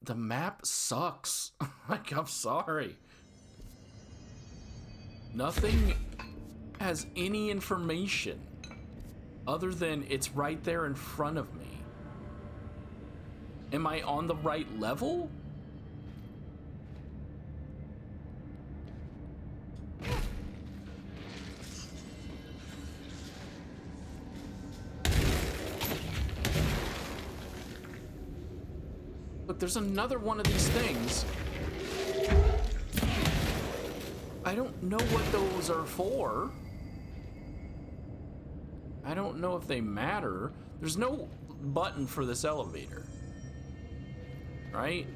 Speaker 1: The map sucks. Like, I'm sorry. Nothing has any information other than it's right there in front of me. Am I on the right level? Look, there's another one of these things. I don't know what those are for. I don't know if they matter. There's no button for this elevator. Right?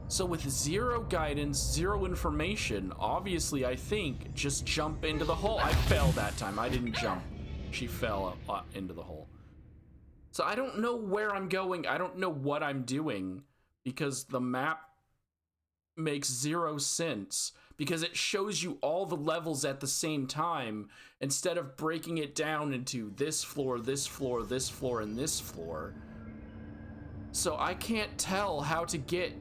Speaker 1: So with 0 guidance, 0 information, obviously I think just jump into the hole. I fell that time. I didn't jump. She fell into the hole. So I don't know where I'm going. I don't know what I'm doing because the map makes 0 sense. because it shows you all the levels at the same time instead of breaking it down into this floor, this floor, this floor, and this floor. So I can't tell how to get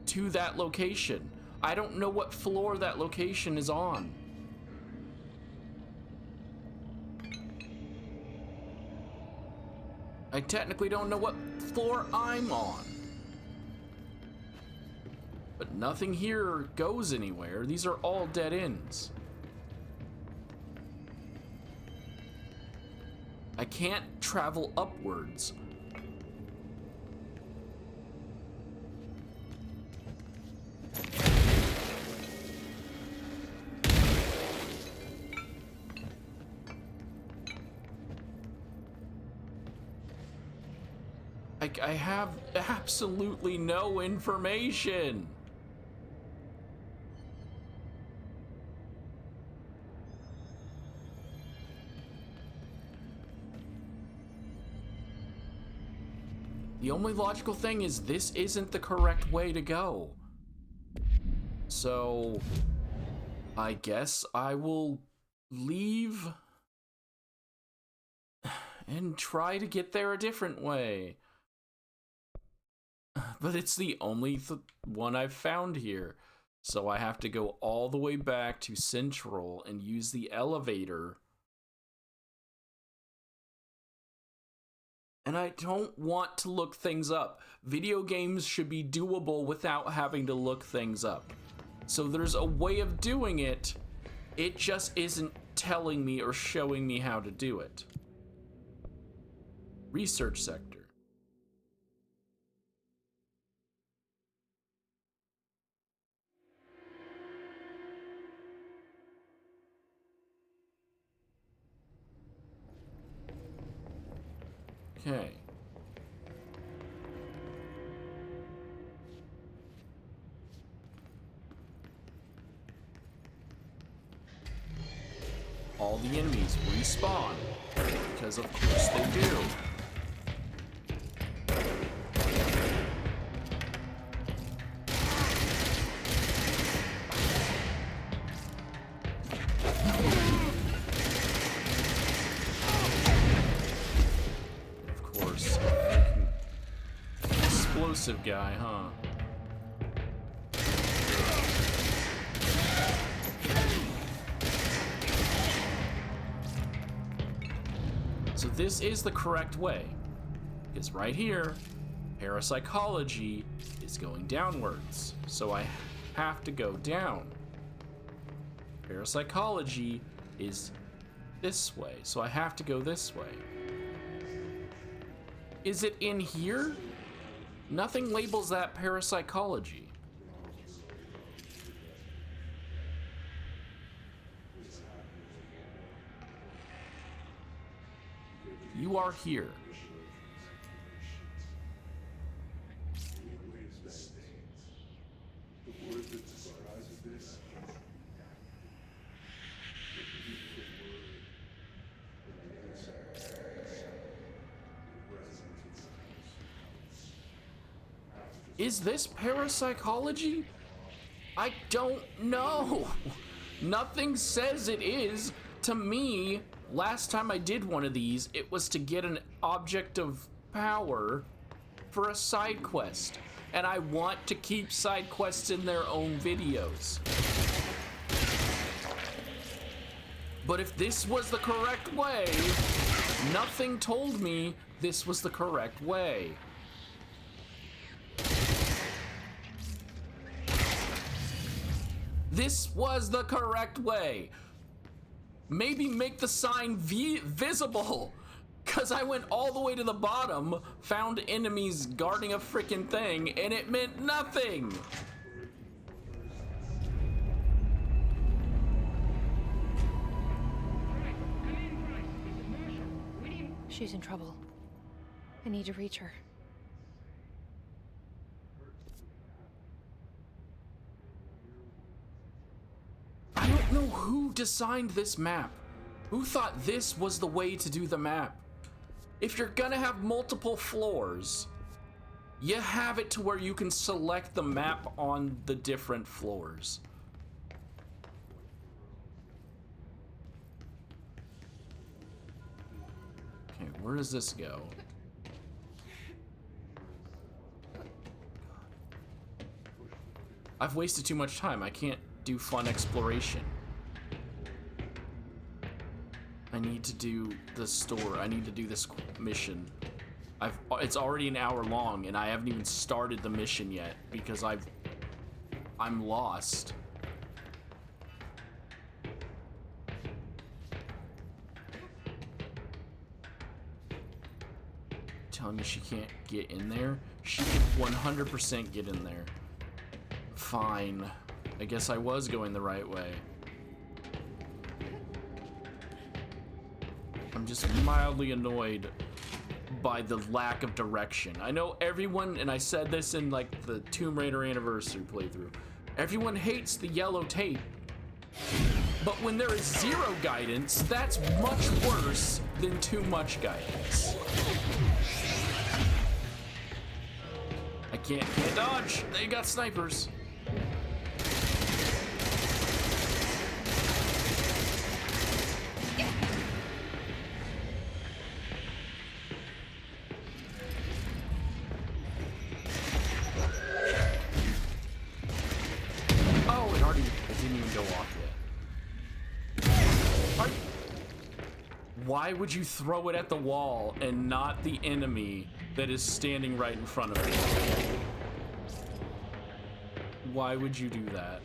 Speaker 1: to that location. I don't know what floor that location is on. I technically don't know what floor I'm on. But nothing here goes anywhere. These are all dead ends. I can't travel upwards. I have absolutely no information. The only logical thing is this isn't the correct way to go. So I guess I will leave and try to get there a different way. But it's the only one I've found here. So I have to go all the way back to Central and use the elevator. And I don't want to look things up. Video games should be doable without having to look things up. So there's a way of doing it. It just isn't telling me or showing me how to do it. Research sector. Okay. All the enemies respawn, because of course they do. Explosive guy, huh? So this is the correct way. Because right here, parapsychology is going downwards. So I have to go down. Parapsychology is this way. So I have to go this way. Is it in here? Nothing labels that parapsychology. You are here. Is this parapsychology? I don't know. Nothing says it is. To me, last time I did one of these, it was to get an object of power for a side quest. And I want to keep side quests in their own videos. But if this was the correct way, nothing told me this was the correct way. This was the correct way. Maybe make the sign visible. Cause I went all the way to the bottom, found enemies guarding a freaking thing, and it meant nothing.
Speaker 4: She's in trouble. I need to reach her.
Speaker 1: I don't know who designed this map. Who thought this was the way to do the map? If you're gonna have multiple floors, You have it to where you can select the map on the different floors. Okay, where does this go? I've wasted too much time. I can't do fun exploration. I need to do the store. I need to do this mission. It's already an hour long and I haven't even started the mission yet because I'm lost. Telling me she can't get in there? She can 100% get in there. Fine. I guess I was going the right way. I'm just mildly annoyed by the lack of direction. I know everyone, and I said this in like the Tomb Raider anniversary playthrough, everyone hates the yellow tape. But when there is zero guidance, that's much worse than too much guidance. I can't dodge. They got snipers. Why would you throw it at the wall and not the enemy that is standing right in front of you? Why would you do that?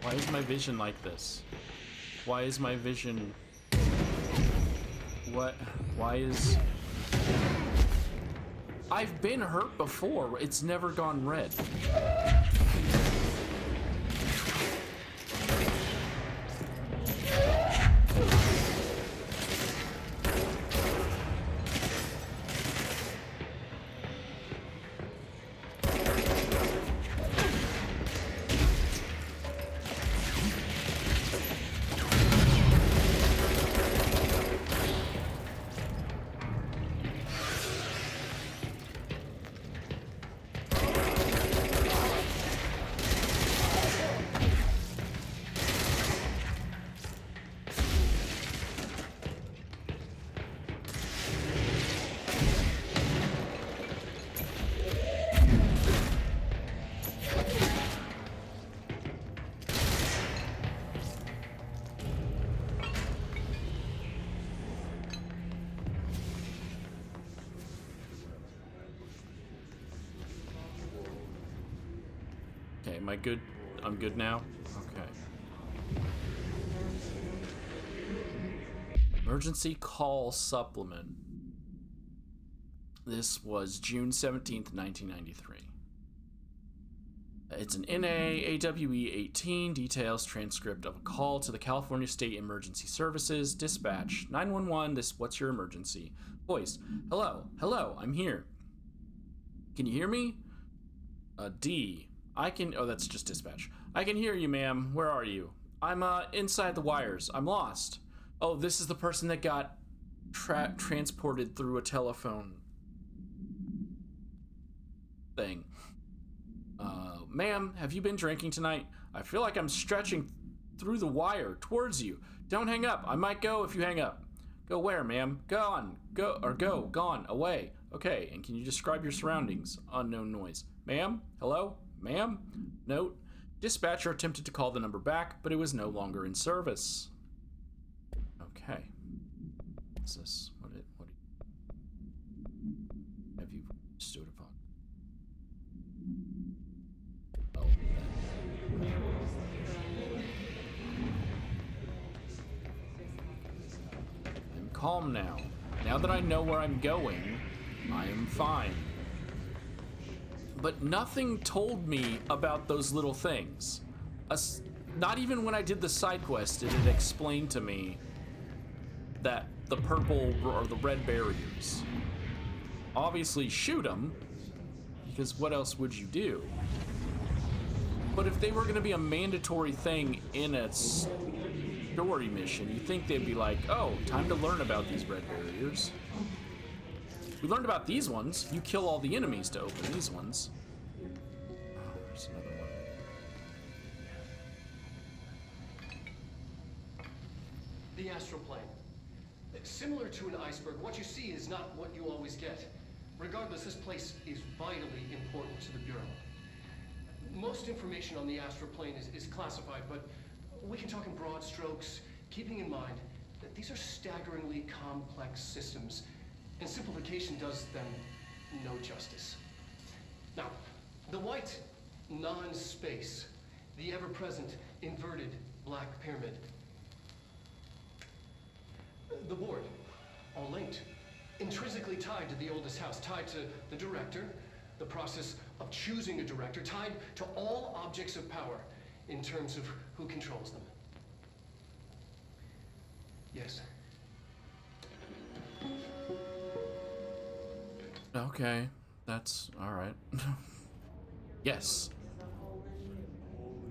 Speaker 1: Why is my vision like this? Why is my vision... What? Why is... I've been hurt before. It's never gone red. Okay, am I good? I'm good now? Okay. Emergency call supplement. This was June 17th, 1993. It's an NA-AWE 18, details transcript of a call to the California State Emergency Services, dispatch, 911, what's your emergency? Voice, hello, I'm here. Can you hear me? D, oh, that's just dispatch. I can hear you, ma'am, where are you? I'm, inside the wires, I'm lost. Oh, this is the person that got transported through a telephone thing. Ma'am, have you been drinking tonight? I feel like I'm stretching through the wire towards you. Don't hang up. I might go if you hang up. Go where, ma'am? Gone. Gone, away. Okay, and can you describe your surroundings? Unknown noise. Ma'am? Hello? Ma'am? Note. Dispatcher attempted to call the number back, but it was no longer in service. Okay. What's this? What have you stood upon? Oh, I'm calm now. Now that I know where I'm going, I am fine. But nothing told me about those little things. Not even when I did the side quest did it explain to me that the purple or the red barriers. Obviously shoot them, because what else would you do? But if they were going to be a mandatory thing in a story mission, you think they'd be like, oh, time to learn about these red barriers. We learned about these ones. You kill all the enemies to open these ones. Oh, there's another one.
Speaker 5: The astral plane. Similar to an iceberg, what you see is not what you always get. Regardless, this place is vitally important to the Bureau. Most information on the astral plane is classified, but we can talk in broad strokes, keeping in mind that these are staggeringly complex systems, and simplification does them no justice. Now, the white non-space, the ever-present inverted black pyramid, the board, all linked, intrinsically tied to the oldest house, tied to the director, the process of choosing a director, tied to all objects of power in terms of who controls them. Yes.
Speaker 1: Okay, that's all right. Yes.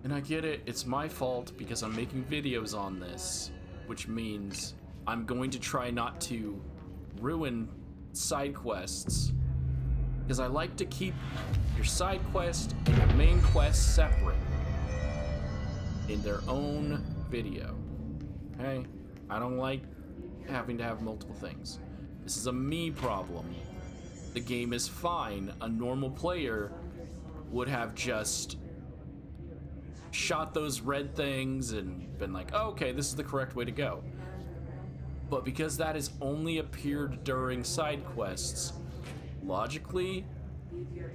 Speaker 1: And I get it, it's my fault because I'm making videos on this, which means I'm going to try not to ruin side quests, because I like to keep your side quest and your main quest separate in their own video. Okay? I don't like having to have multiple things. This is a me problem. The game is fine. A normal player would have just shot those red things and been like, oh, okay, this is the correct way to go. But because that has only appeared during side quests, logically,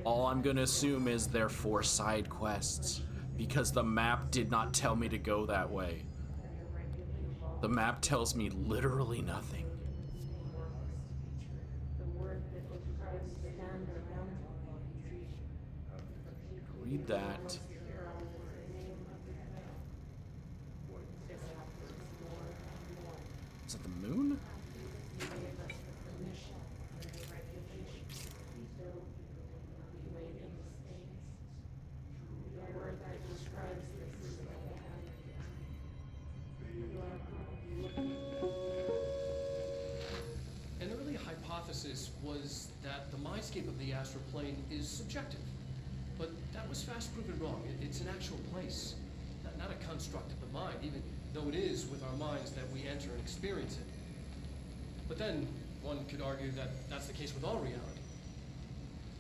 Speaker 1: all I'm gonna assume is they're for side quests, because the map did not tell me to go that way. The map tells me literally nothing. Read that. Is it the moon?
Speaker 5: An early hypothesis was that the mindscape of the astral plane is subjective. But that was fast proven wrong. It's an actual place, not a construct of the mind, even though it is with our minds that we enter and experience it. But then, one could argue that that's the case with all reality.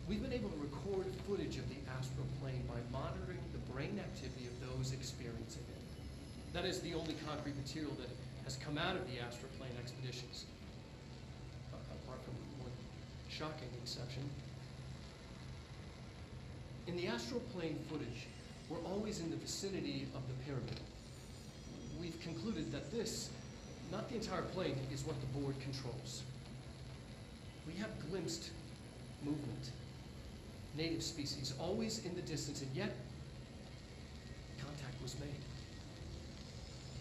Speaker 5: We've been able to record footage of the astral plane by monitoring the brain activity of those experiencing it. That is the only concrete material that has come out of the astral plane expeditions, apart from one shocking exception. In the astral plane footage, we're always in the vicinity of the pyramid. We've concluded that this, not the entire plane, is what the board controls. We have glimpsed movement, native species, always in the distance, and yet contact was made.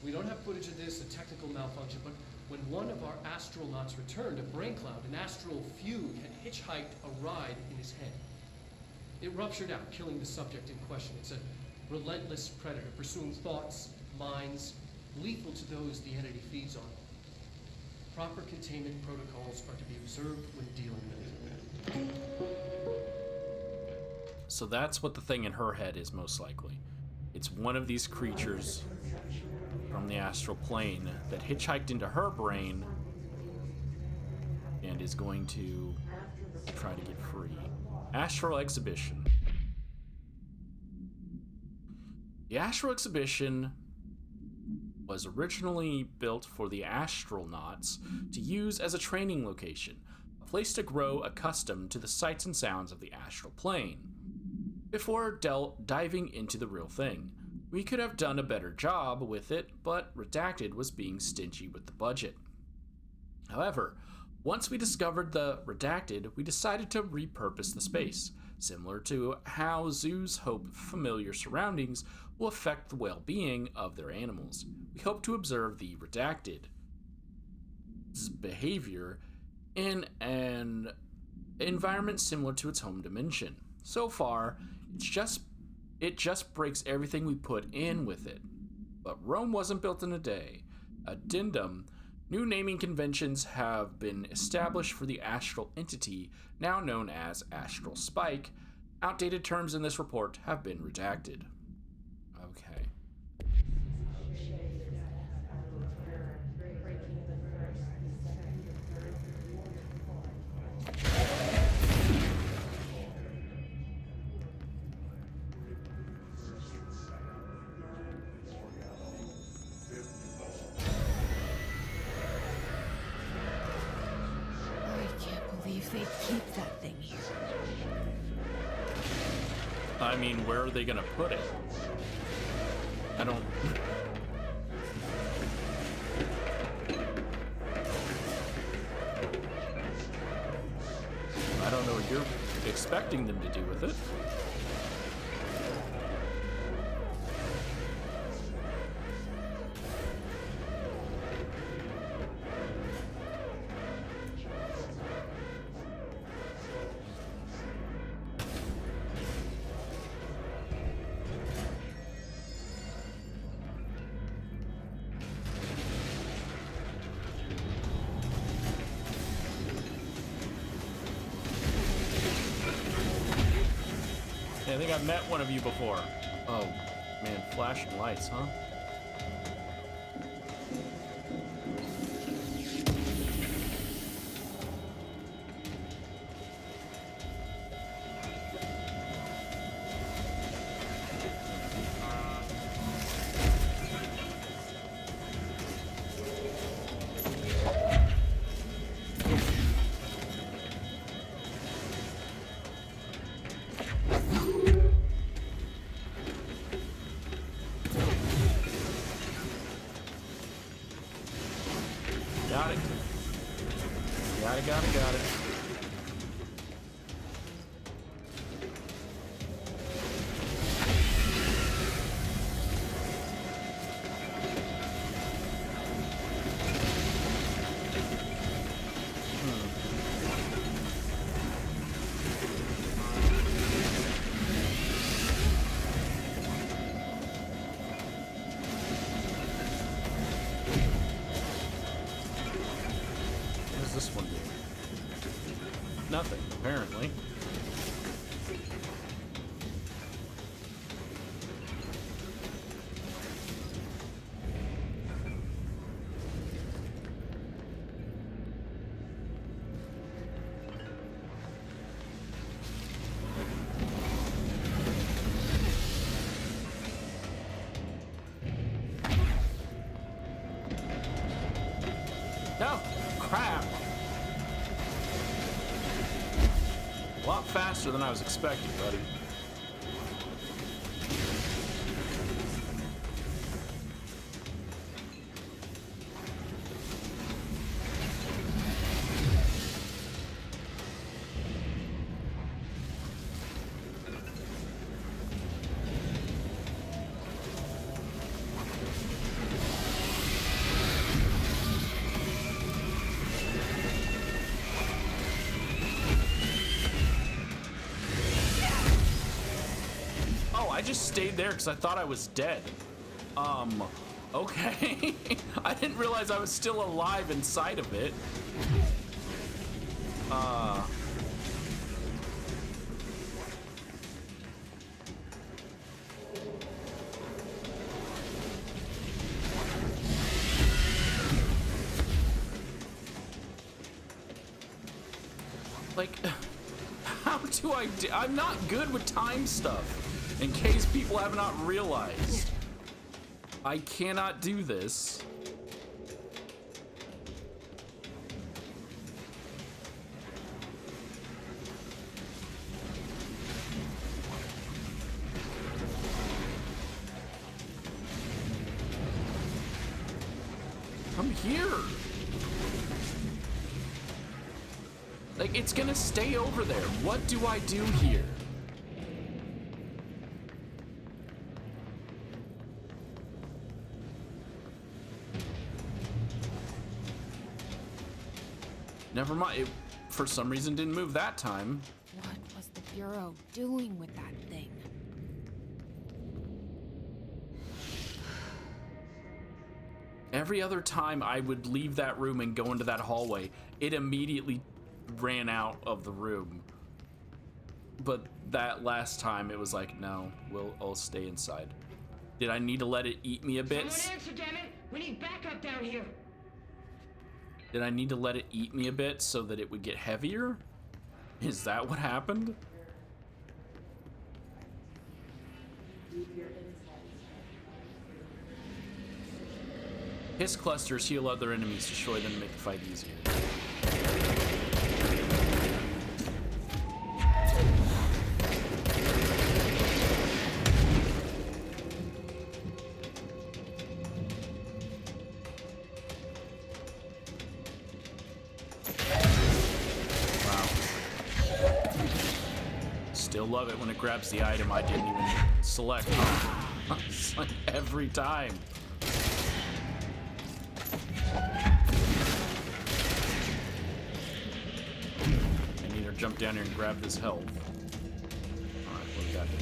Speaker 5: We don't have footage of this, a technical malfunction, but when one of our astronauts returned, a brain cloud, an astral fugue, had hitchhiked a ride in his head. It ruptured out, killing the subject in question. It's a relentless predator, pursuing thoughts, minds, lethal to those the entity feeds on. Proper containment protocols are to be observed when dealing with it.
Speaker 1: So that's what the thing in her head is, most likely. It's one of these creatures from the astral plane that hitchhiked into her brain and is going to try to get free. Astral Exhibition. The Astral Exhibition was originally built for the astronauts to use as a training location, a place to grow accustomed to the sights and sounds of the astral plane. Before diving into the real thing, we could have done a better job with it, but Redacted was being stingy with the budget. However, once we discovered the Redacted, we decided to repurpose the space, similar to how zoos hope familiar surroundings will affect the well-being of their animals. We hope to observe the Redacted's behavior in an environment similar to its home dimension. So far, It just breaks everything we put in with it. But Rome wasn't built in a day. Addendum. New naming conventions have been established for the astral entity, now known as Astral Spike. Outdated terms in this report have been redacted. Okay.
Speaker 3: I can't believe they keep that thing here.
Speaker 1: I mean, where are they gonna put it? I don't... I don't know what you're expecting them to do with it. I think I've met one of you before. Oh, man, flashing lights, huh? Got it. Got it. What does this one do? Nothing, apparently. No! Crap! A lot faster than I was expecting, buddy. I just stayed there because I thought I was dead. Okay. I didn't realize I was still alive inside of it. Like, how do I'm not good with time stuff. In case people have not realized, I cannot do this. Come here. Like, it's gonna stay over there. What do I do here? Never mind. It, for some reason, didn't move that time.
Speaker 3: What was the Bureau doing with that thing?
Speaker 1: Every other time I would leave that room and go into that hallway, it immediately ran out of the room. But that last time, it was like, no, I'll stay inside. Did I need to let it eat me a bit?
Speaker 8: Someone answer, damn it! We need backup down here.
Speaker 1: Did I need to let it eat me a bit so that it would get heavier? Is that what happened? Hiss clusters heal other enemies, destroy them to make the fight easier. Still love it when it grabs the item I didn't even select. It's like every time. I need to jump down here and grab this health. Alright, what do we got here?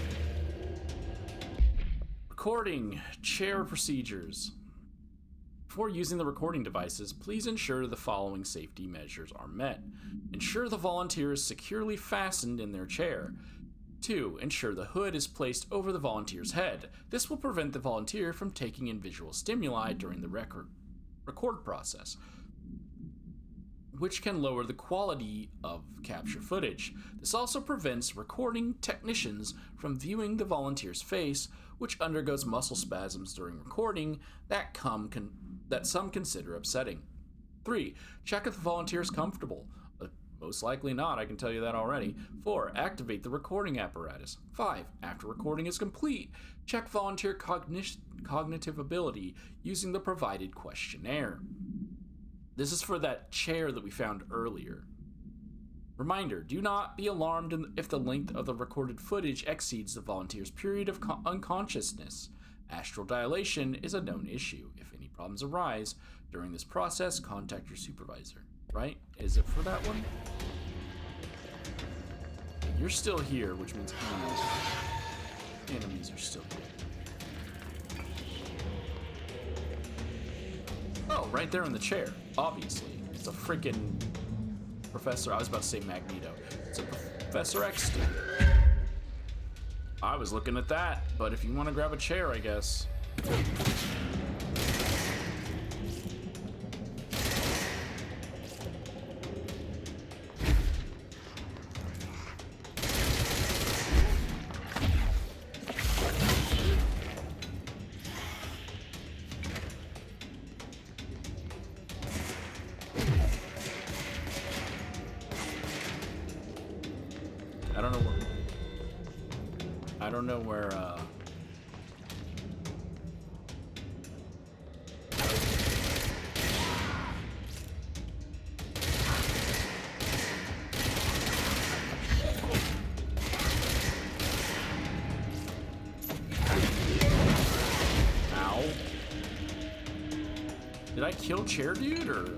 Speaker 1: Recording chair procedures. Before using the recording devices, please ensure the following safety measures are met. Ensure the volunteer is securely fastened in their chair. 2. Ensure the hood is placed over the volunteer's head. This will prevent the volunteer from taking in visual stimuli during the record process, which can lower the quality of capture footage. This also prevents recording technicians from viewing the volunteer's face, which undergoes muscle spasms during recording that some consider upsetting. 3. Check if the volunteer is comfortable. Most likely not, I can tell you that already. 4. Activate the recording apparatus. 5. After recording is complete, check volunteer cognitive ability using the provided questionnaire. This is for that chair that we found earlier. Reminder, do not be alarmed if the length of the recorded footage exceeds the volunteer's period of unconsciousness. Astral dilation is a known issue. If any problems arise during this process, contact your supervisor. Right? Is it for that one? You're still here, which means enemies are still here. Oh, right there in the chair. Obviously. It's a freaking Professor. I was about to say Magneto. It's a Professor X dude. I was looking at that, but if you want to grab a chair, I guess. I don't know where, Ow. Did I kill Chair Dude, or?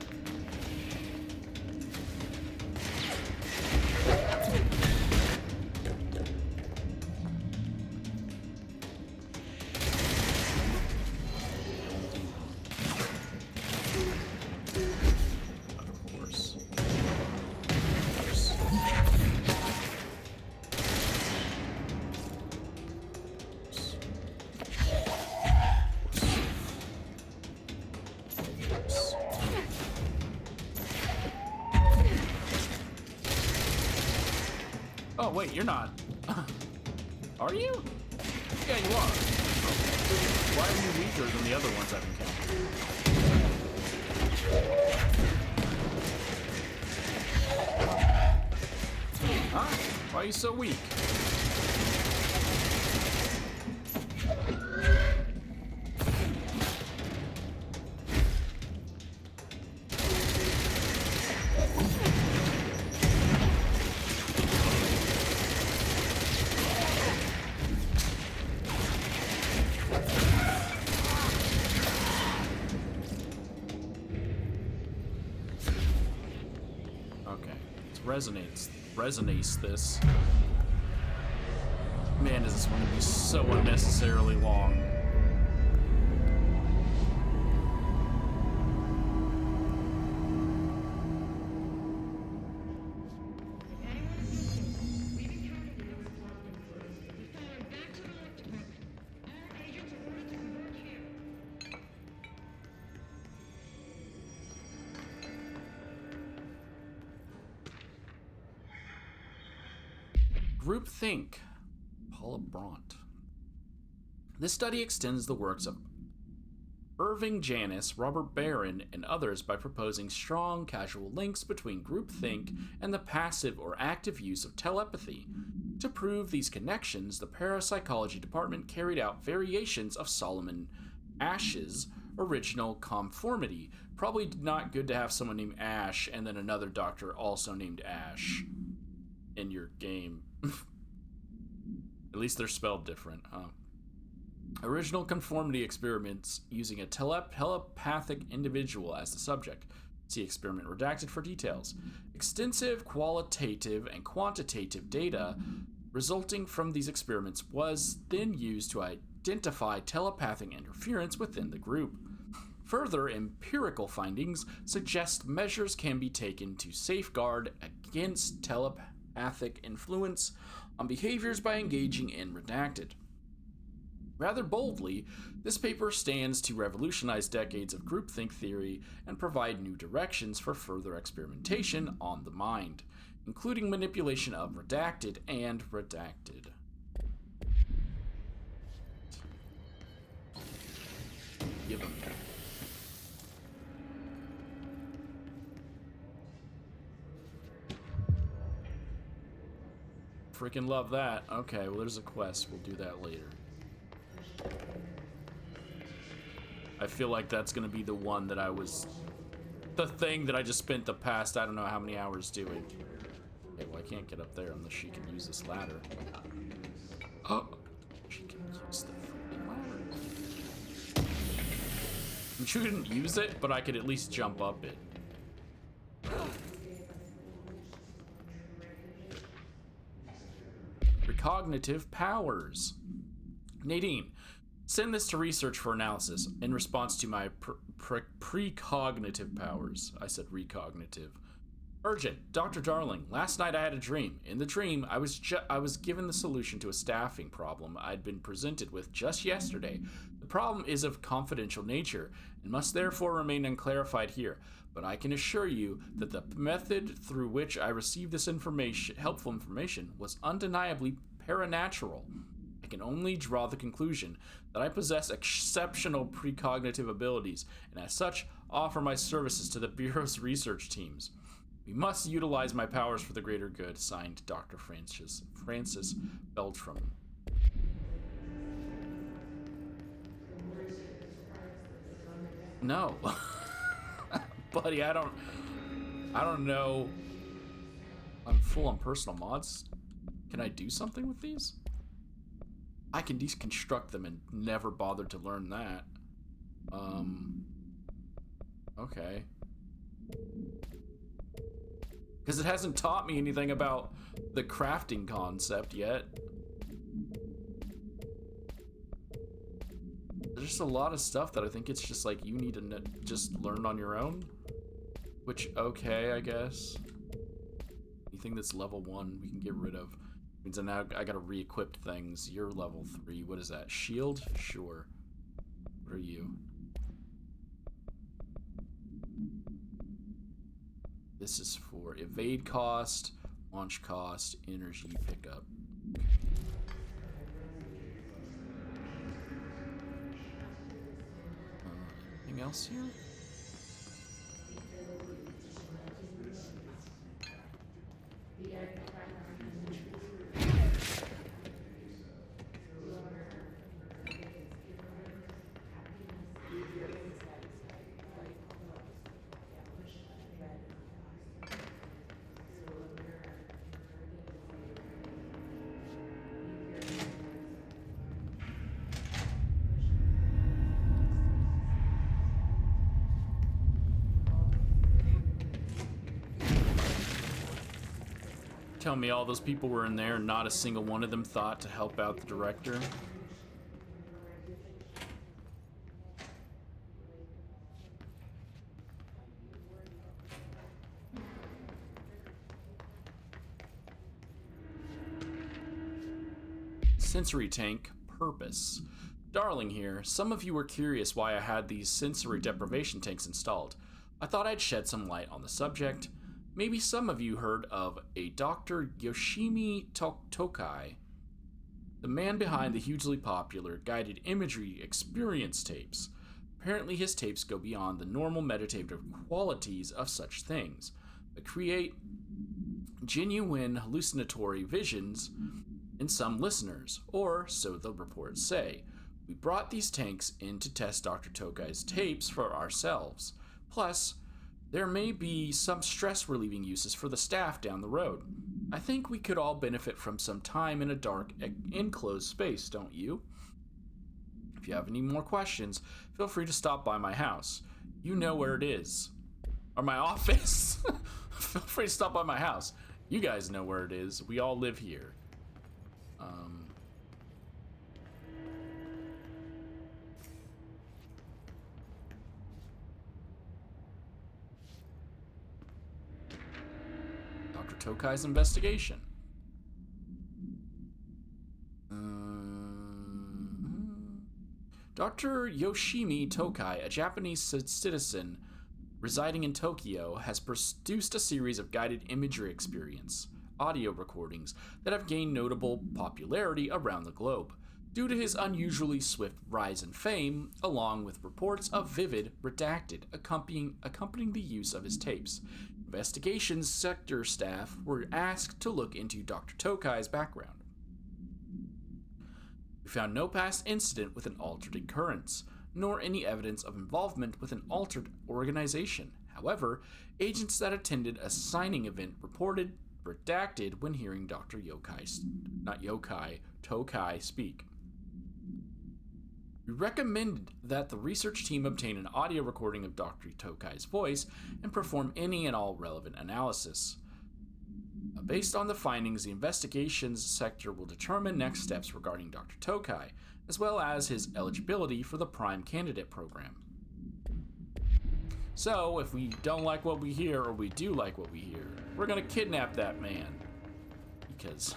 Speaker 1: Oh, wait, you're not. Are you? Yeah, you are. Why are you weaker than the other ones I've encountered? Huh? Why are you so weak? Resonates this. Man, is this one gonna be so unnecessarily long. Groupthink, Paula Brandt. This study extends the works of Irving Janis, Robert Barron, and others by proposing strong causal links between groupthink and the passive or active use of telepathy. To prove these connections, the parapsychology department carried out variations of Solomon Ash's original conformity. Probably not good to have someone named Ash and then another doctor also named Ash in your game. At least they're spelled different, huh? Original conformity experiments using a telepathic individual as the subject. See experiment redacted for details. Extensive qualitative and quantitative data resulting from these experiments was then used to identify telepathic interference within the group. Further empirical findings suggest measures can be taken to safeguard against telepathic influence on behaviors by engaging in redacted. Rather boldly, this paper stands to revolutionize decades of groupthink theory and provide new directions for further experimentation on the mind, including manipulation of redacted and redacted. Give 'em. Freaking love that. Okay, well, there's a quest. We'll do that later. I feel like that's gonna be the one that the thing that I just spent the past I don't know how many hours doing. Okay, well, I can't get up there unless she can use this ladder. Oh, she can use the freaking ladder. And she couldn't use it, but I could at least jump up it. Precognitive powers. Nadine, send this to research for analysis in response to my precognitive powers. I said recognitive. Urgent, Dr. Darling, last night I had a dream. In the dream, I was given the solution to a staffing problem I'd been presented with just yesterday. The problem is of confidential nature and must therefore remain unclarified here, but I can assure you that the method through which I received this helpful information was undeniably paranatural. I can only draw the conclusion that I possess exceptional precognitive abilities, and as such, offer my services to the Bureau's research teams. We must utilize my powers for the greater good. Signed, Dr. Francis Beltram. No. Buddy, I don't know. I'm full on personal mods. Can I do something with these? I can deconstruct them and never bothered to learn that. Okay. Because it hasn't taught me anything about the crafting concept yet. There's just a lot of stuff that I think it's just like you need to just learn on your own. Which, okay, I guess. Anything that's level 1 we can get rid of. Means now I gotta re-equip things. You're level 3. What is that? Shield? Sure. What are you? This is for evade cost, launch cost, energy pickup. Anything else here? Tell me all those people were in there and not a single one of them thought to help out the director. Sensory tank, purpose. Darling here, some of you were curious why I had these sensory deprivation tanks installed. I thought I'd shed some light on the subject. Maybe some of you heard of a Dr. Yoshimi Tokai, the man behind the hugely popular guided imagery experience tapes. Apparently, his tapes go beyond the normal meditative qualities of such things, but create genuine hallucinatory visions in some listeners, or so the reports say. We brought these tanks in to test Dr. Tokai's tapes for ourselves. Plus, there may be some stress relieving uses for the staff down the road. I think we could all benefit from some time in a dark, enclosed space, don't you? If you have any more questions, feel free to stop by my house. You know where it is. Or my office. Feel free to stop by my house. You guys know where it is. We all live here. Dr. Tokai's investigation. Dr. Yoshimi Tokai, a Japanese citizen residing in Tokyo, has produced a series of guided imagery experience audio recordings that have gained notable popularity around the globe due to his unusually swift rise in fame, along with reports of vivid, redacted accompanying the use of his tapes. Investigations sector staff were asked to look into Dr. Tokai's background. We found no past incident with an altered occurrence, nor any evidence of involvement with an altered organization. However, agents that attended a signing event reported redacted when hearing Dr. Tokai speak. We recommended that the research team obtain an audio recording of Dr. Tokai's voice and perform any and all relevant analysis. Based on the findings, the investigations sector will determine next steps regarding Dr. Tokai, as well as his eligibility for the Prime Candidate program. So, if we don't like what we hear, or we do like what we hear, we're gonna kidnap that man. Because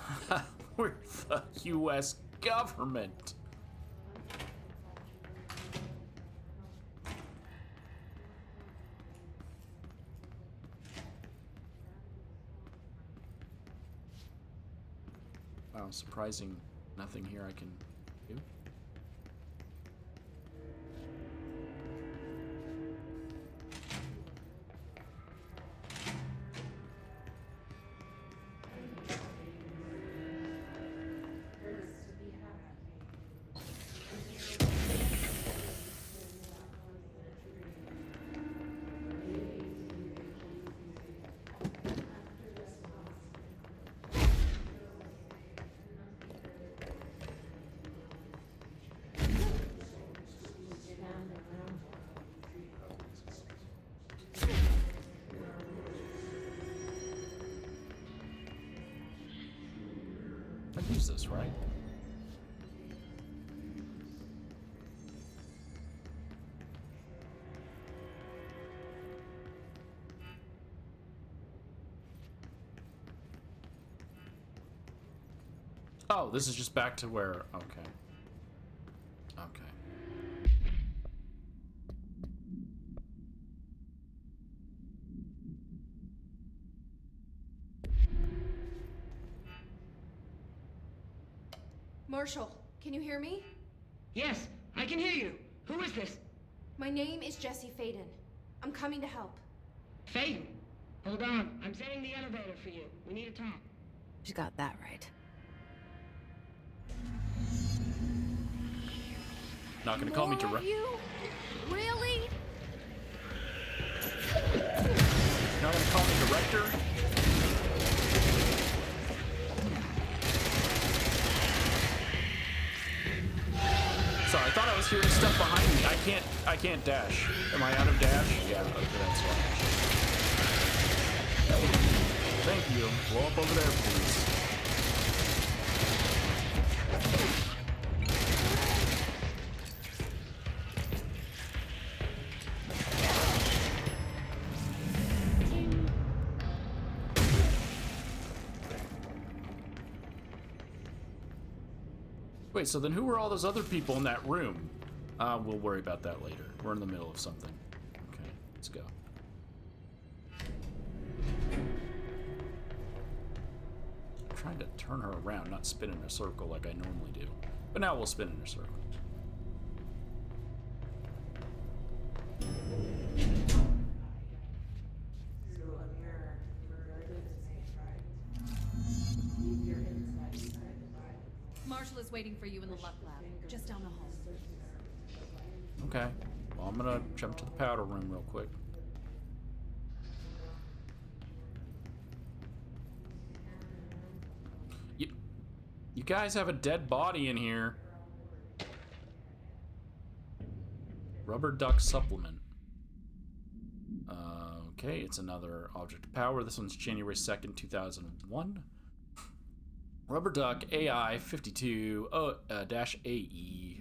Speaker 1: we're the US government. Wow, surprising. Nothing here I can do. I use this, right? Oh, this is just back to where... Okay. Okay.
Speaker 3: Marshall, can you hear me?
Speaker 8: Yes, I can hear you. Who is this?
Speaker 3: My name is Jesse Faden. I'm coming to help.
Speaker 8: Faden. Hold on. I'm setting the elevator for you. We need to talk.
Speaker 4: She's got that right.
Speaker 1: Not gonna call me
Speaker 3: More of
Speaker 1: director.
Speaker 3: you? Really?
Speaker 1: Not gonna call me director. Sorry, I thought I was hearing stuff behind me. I can't dash. Am I out of dash? Yeah, okay, that's why. Thank you. Blow up over there, please. Wait, so then who were all those other people in that room? We'll worry about that later. We're in the middle of something. Okay, let's go. trying to turn her around, not spin in a circle like I normally do. But now we'll spin in a circle.
Speaker 9: Marshall is waiting for you in the luck lab, just down the hall.
Speaker 1: Okay. Well, I'm gonna jump to the powder room real quick. You guys have a dead body in here. Rubber duck supplement. Okay, it's another object of power. This one's January 2nd, 2001. Rubber duck AI 52-AE.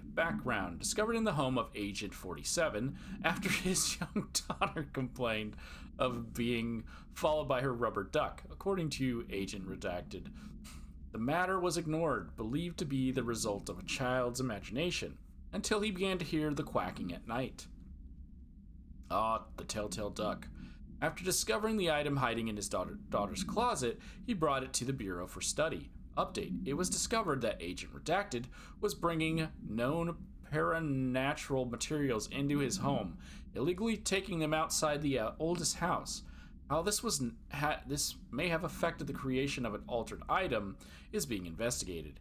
Speaker 1: Background. Discovered in the home of Agent 47 after his young daughter complained of being followed by her rubber duck, according to Agent Redacted. The matter was ignored, believed to be the result of a child's imagination, until he began to hear the quacking at night. Ah, the telltale duck. After discovering the item hiding in his daughter's closet, he brought it to the Bureau for study. Update. It was discovered that Agent Redacted was bringing known paranatural materials into his home, illegally taking them outside the oldest house. How this may have affected the creation of an altered item is being investigated.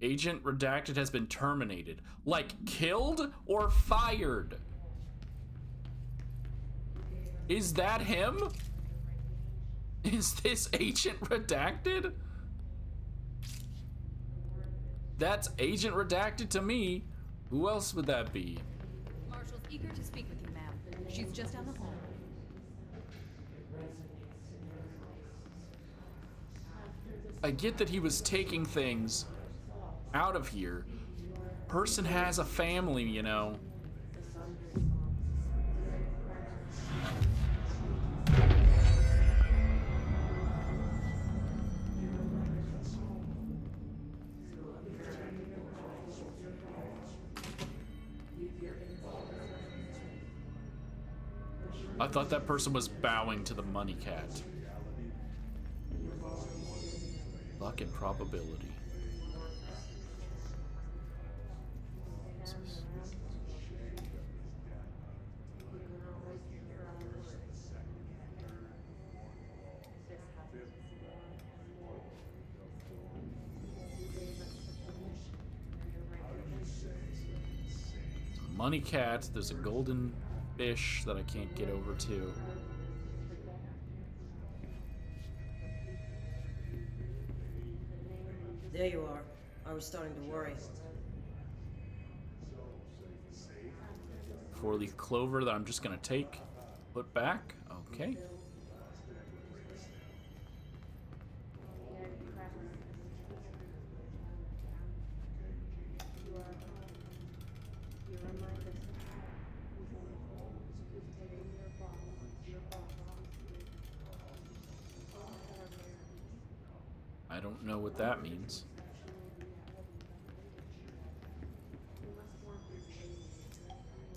Speaker 1: Agent Redacted has been terminated. Like, killed or fired? Is that him? Is this Agent Redacted? That's Agent Redacted to me. Who else would that be?
Speaker 9: Marshall's eager to speak with you, ma'am. She's just down the hall.
Speaker 1: I get that he was taking things out of here. Person has a family, you know. I thought that person was bowing to the money cat. Luck and probability. Money cat, there's a golden fish that I can't get over to.
Speaker 10: There you are. I was starting to worry.
Speaker 1: Four-leaf clover that I'm just gonna take, put back. Okay. I don't know what that means.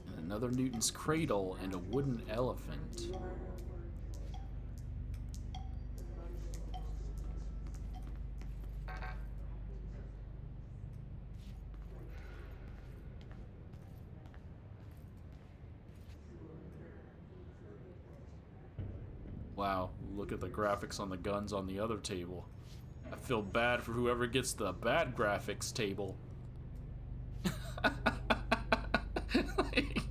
Speaker 1: And another Newton's cradle and a wooden elephant. Wow, look at the graphics on the guns on the other table. I feel bad for whoever gets the bad graphics table. Like,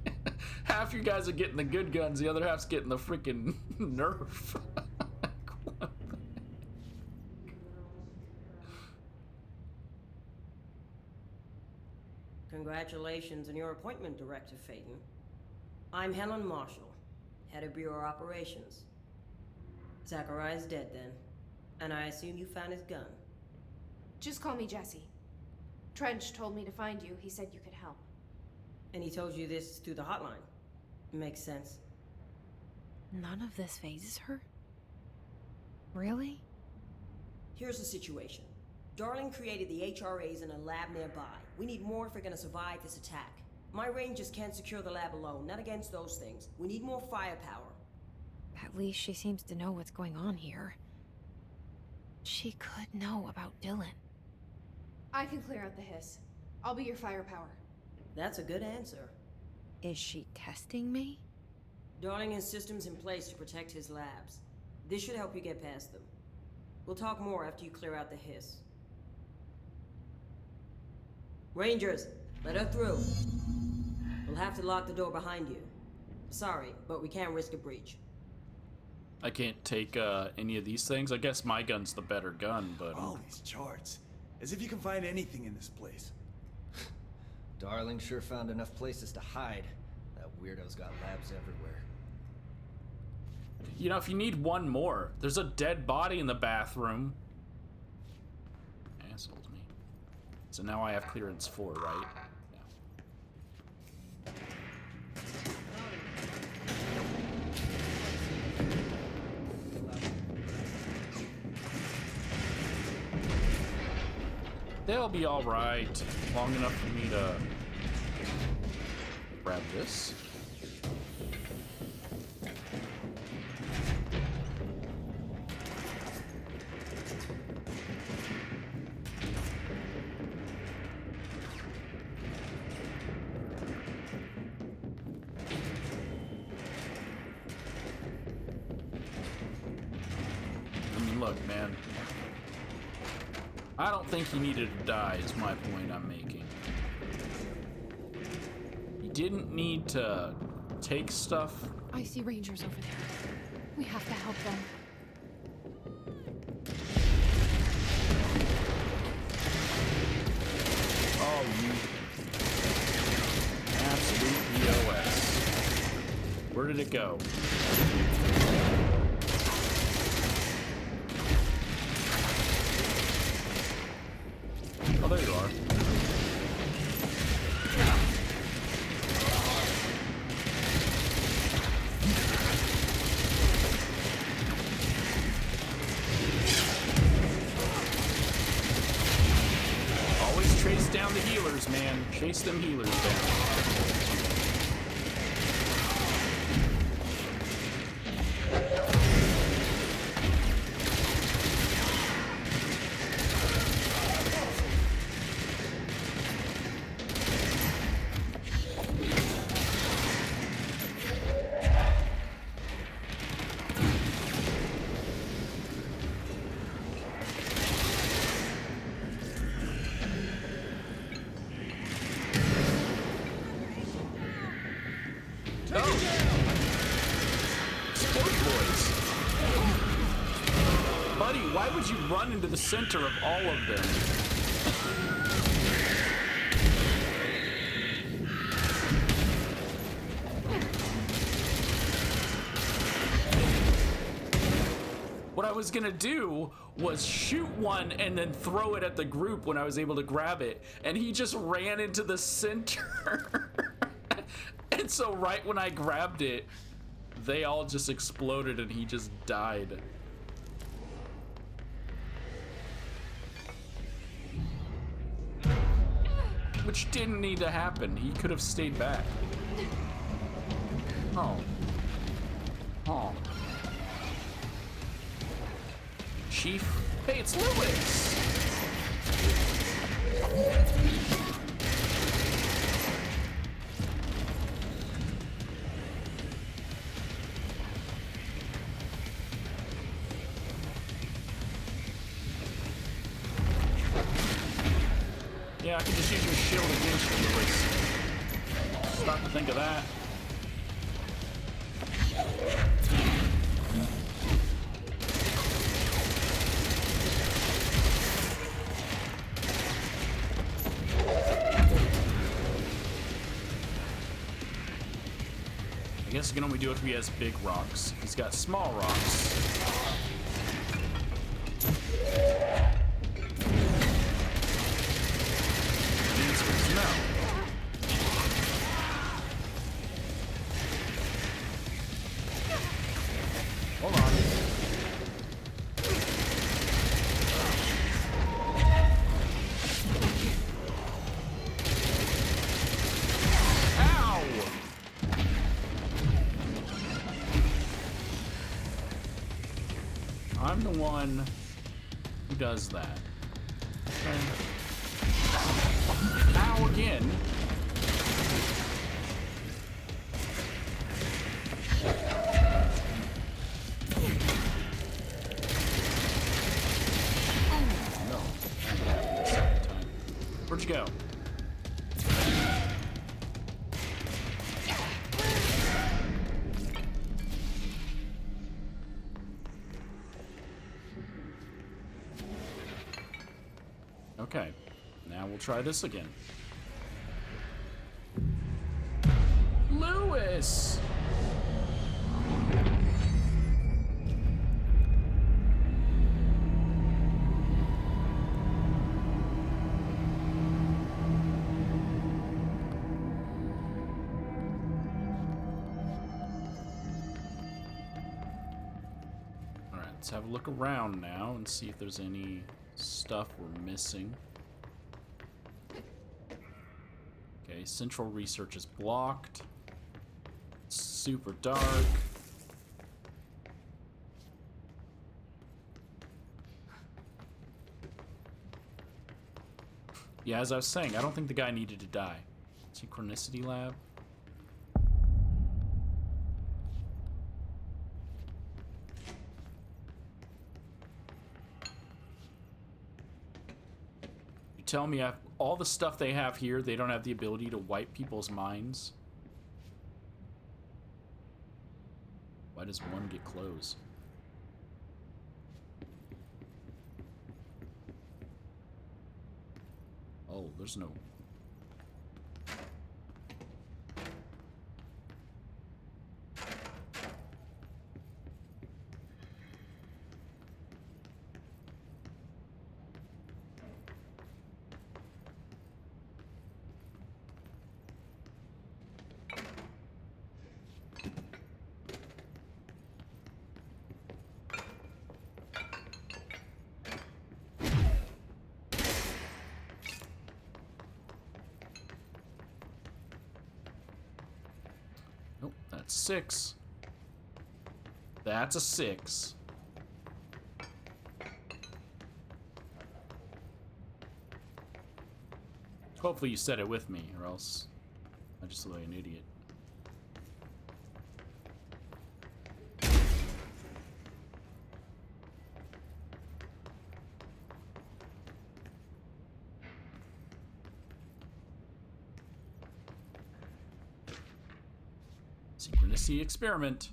Speaker 1: half you guys are getting the good guns, the other half's getting the freaking Nerf. What the heck?
Speaker 10: Congratulations on your appointment, Director Phaeton. I'm Helen Marshall, head of Bureau Operations. Zachariah's dead then, and I assume you found his gun.
Speaker 3: Just call me Jesse. Trench told me to find you. He said you could help.
Speaker 10: And he told you this through the hotline. Makes sense.
Speaker 4: None of this phases her? Really?
Speaker 10: Here's the situation. Darling created the HRAs in a lab nearby. We need more if we're gonna survive this attack. My rangers can't secure the lab alone, not against those things. We need more firepower.
Speaker 4: At least she seems to know what's going on here. She could know about Dylan.
Speaker 3: I can clear out the hiss. I'll be your firepower.
Speaker 10: That's a good answer.
Speaker 4: Is she testing me?
Speaker 10: Darling has systems in place to protect his labs. This should help you get past them. We'll talk more after you clear out the hiss. Rangers, let her through. We'll have to lock the door behind you. Sorry, but we can't risk a breach.
Speaker 1: I can't take any of these things. I guess my gun's the better gun, but...
Speaker 11: All these charts. As if you can find anything in this place.
Speaker 12: Darling sure found enough places to hide. That weirdo's got labs everywhere.
Speaker 1: You know, if you need one more, there's a dead body in the bathroom. Assholes me. So now I have clearance 4, right? Yeah. They'll be alright. Long enough for me to grab this. I mean, look, man. I don't think he needed to die, is my point I'm making. He didn't need to take stuff.
Speaker 4: I see Rangers over there. We have to help them.
Speaker 1: Oh, you absolute POS. Where did it go? Oh, there you are. Always chase down the healers, man. Chase them healers down. Why would you run into the center of all of them? What I was gonna do was shoot one and then throw it at the group when I was able to grab it, and he just ran into the center. And so right when I grabbed it, they all just exploded and he just died. Which didn't need to happen. He could have stayed back. Oh. Oh. Chief? Hey, it's Lewis! Yeah, I can just use your shield against you, Lewis. Stop to think of that. I guess he can only do it if he has big rocks. If he's got small rocks. Hold on. Ow! I'm the one Who does that? Okay. Ow, again. No. Where'd you go? Okay, now we'll try this again. Lewis! Alright, let's have a look around now and see if there's any stuff we're missing. Okay, central research is blocked. It's super dark. Yeah, as I was saying, I don't think the guy needed to die. Synchronicity lab. You tell me all the stuff they have here, they don't have the ability to wipe people's minds? Why does one get closed? Oh, there's no... Nope, that's 6. That's a 6. Hopefully you said it with me, or else I just look like an idiot. Synchronicity experiment.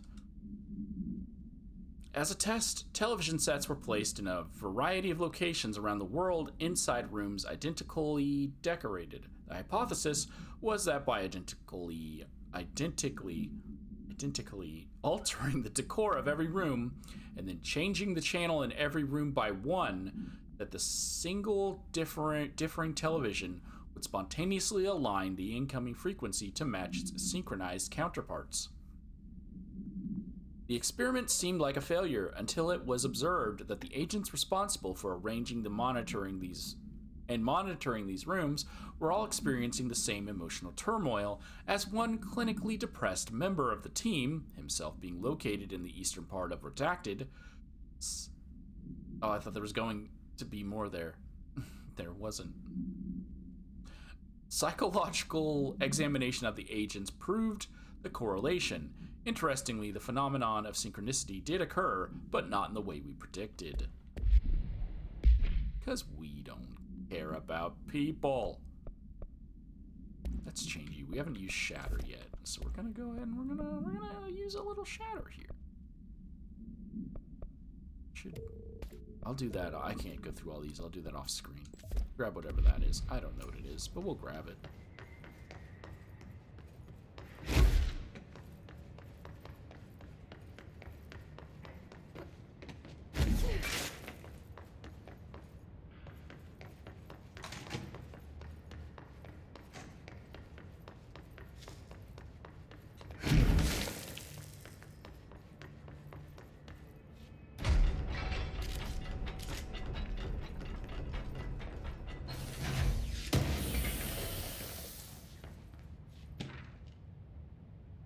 Speaker 1: As a test, television sets were placed in a variety of locations around the world inside rooms identically decorated. The hypothesis was that by identically altering the decor of every room and then changing the channel in every room by one, that the single differing television would spontaneously align the incoming frequency to match its synchronized counterparts. The experiment seemed like a failure until it was observed that the agents responsible for arranging the monitoring these rooms were all experiencing the same emotional turmoil as one clinically depressed member of the team, himself being located in the eastern part of Redacted. Oh, I thought there was going to be more there. There wasn't. Psychological examination of the agents proved the correlation. Interestingly, the phenomenon of synchronicity did occur, but not in the way we predicted. Because we don't care about people. Let's change you. We haven't used shatter yet, so we're gonna go ahead and we're gonna use a little shatter here. I'll do that. I can't go through all these. I'll do that off screen. Grab whatever that is. I don't know what it is, but we'll grab it.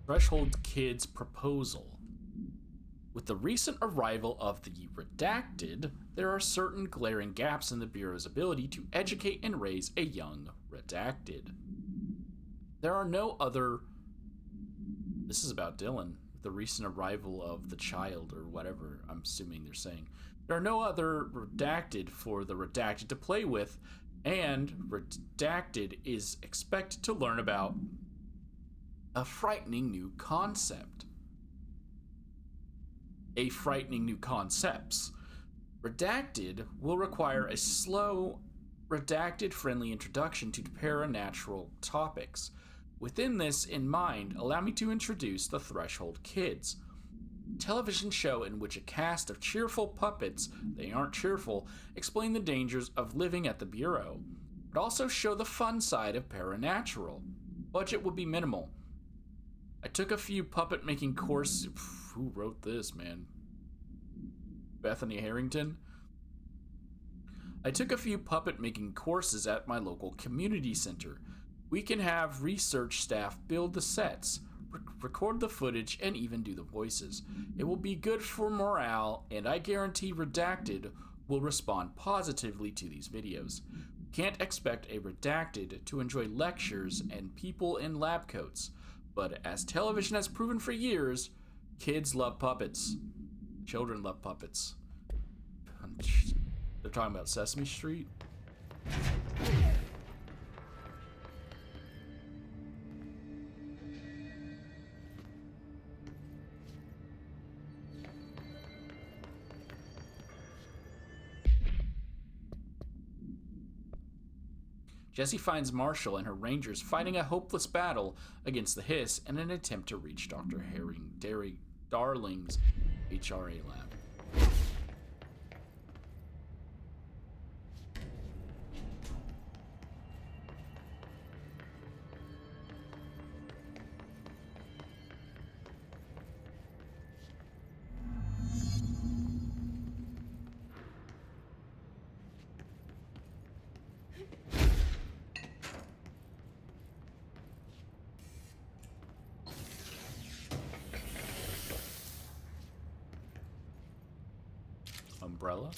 Speaker 1: Threshold Kid's proposal. With the recent arrival of the Redacted, there are certain glaring gaps in the Bureau's ability to educate and raise a young redacted. There are no other... This is about Dylan, the recent arrival of the child, or whatever I'm assuming they're saying. There are no other redacted for the redacted to play with, and redacted is expected to learn about a frightening new concept. A frightening new concepts. Redacted will require a slow, redacted-friendly introduction to paranatural topics. Within this in mind, allow me to introduce the Threshold Kids, a television show in which a cast of cheerful puppets, they aren't cheerful, explain the dangers of living at the Bureau, but also show the fun side of paranatural. Budget would be minimal. I took a few puppet-making courses... Who wrote this, man? Bethany Harrington? I took a few puppet-making courses at my local community center. We can have research staff build the sets, record the footage, and even do the voices. It will be good for morale, and I guarantee Redacted will respond positively to these videos. Can't expect a Redacted to enjoy lectures and people in lab coats, but as television has proven for years, kids love puppets. Children love puppets. They're talking about Sesame Street? Jessie finds Marshall and her rangers fighting a hopeless battle against the Hiss in an attempt to reach Dr. Darling's HRA lab. Umbrella?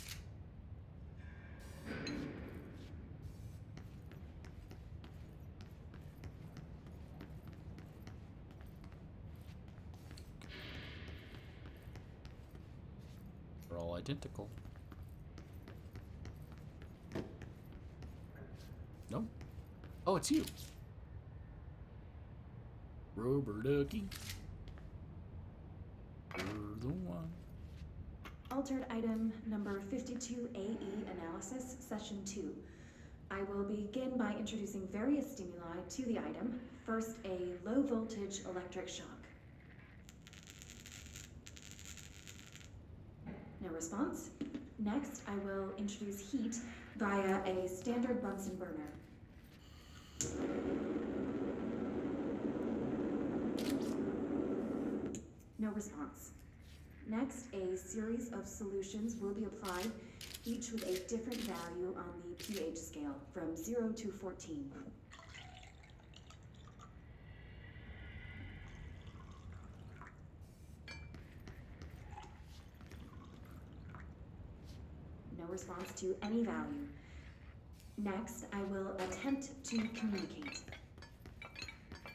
Speaker 1: They're all identical. Nope. Oh, it's you. Rubber ducky. You're the one.
Speaker 13: Altered item number 52AE analysis, session 2. I will begin by introducing various stimuli to the item. First, a low voltage electric shock. No response. Next, I will introduce heat via a standard Bunsen burner. No response. Next, a series of solutions will be applied, each with a different value on the pH scale, from 0 to 14. No response to any value. Next, I will attempt to communicate.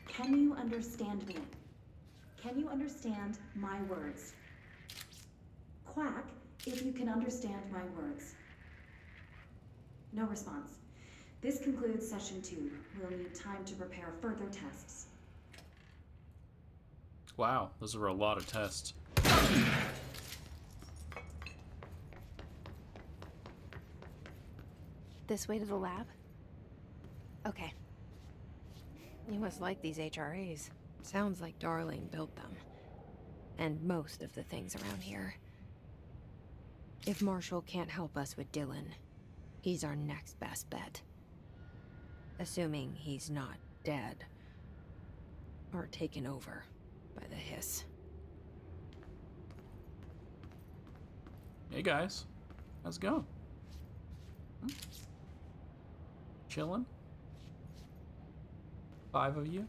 Speaker 13: Can you understand me? Can you understand my words? Quack if you can understand my words. No response. This concludes session 2. We'll need time to prepare further tests.
Speaker 1: Wow, those were a lot of tests.
Speaker 4: This way to the lab? Okay. You must like these HRAs. Sounds like Darling built them. And most of the things around here. If Marshall can't help us with Dylan, he's our next best bet. Assuming he's not dead. Or taken over by the Hiss.
Speaker 1: Hey guys, how's it going? Chilling? 5 of you?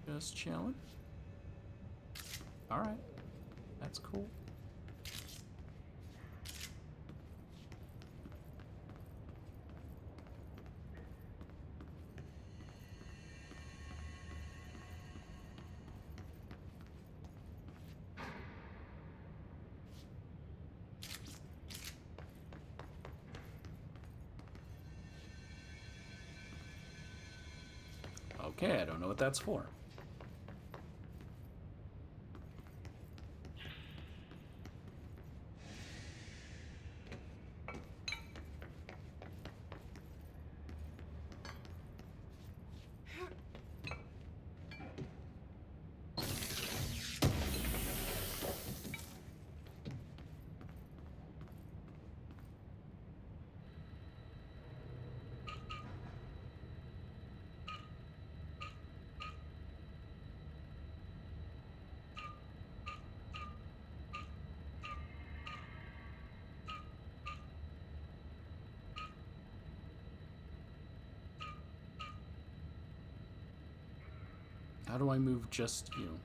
Speaker 1: Just chilling? Alright, that's cool. Okay, I don't know what that's for. How do I move just you?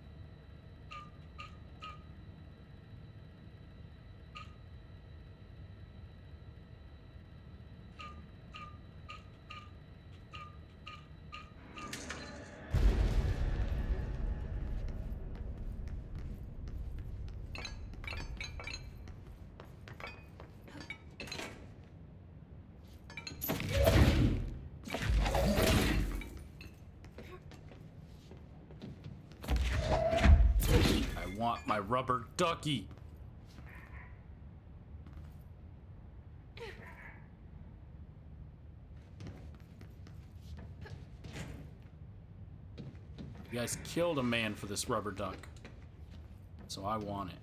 Speaker 1: Want my rubber ducky. You guys killed a man for this rubber duck, so I want it.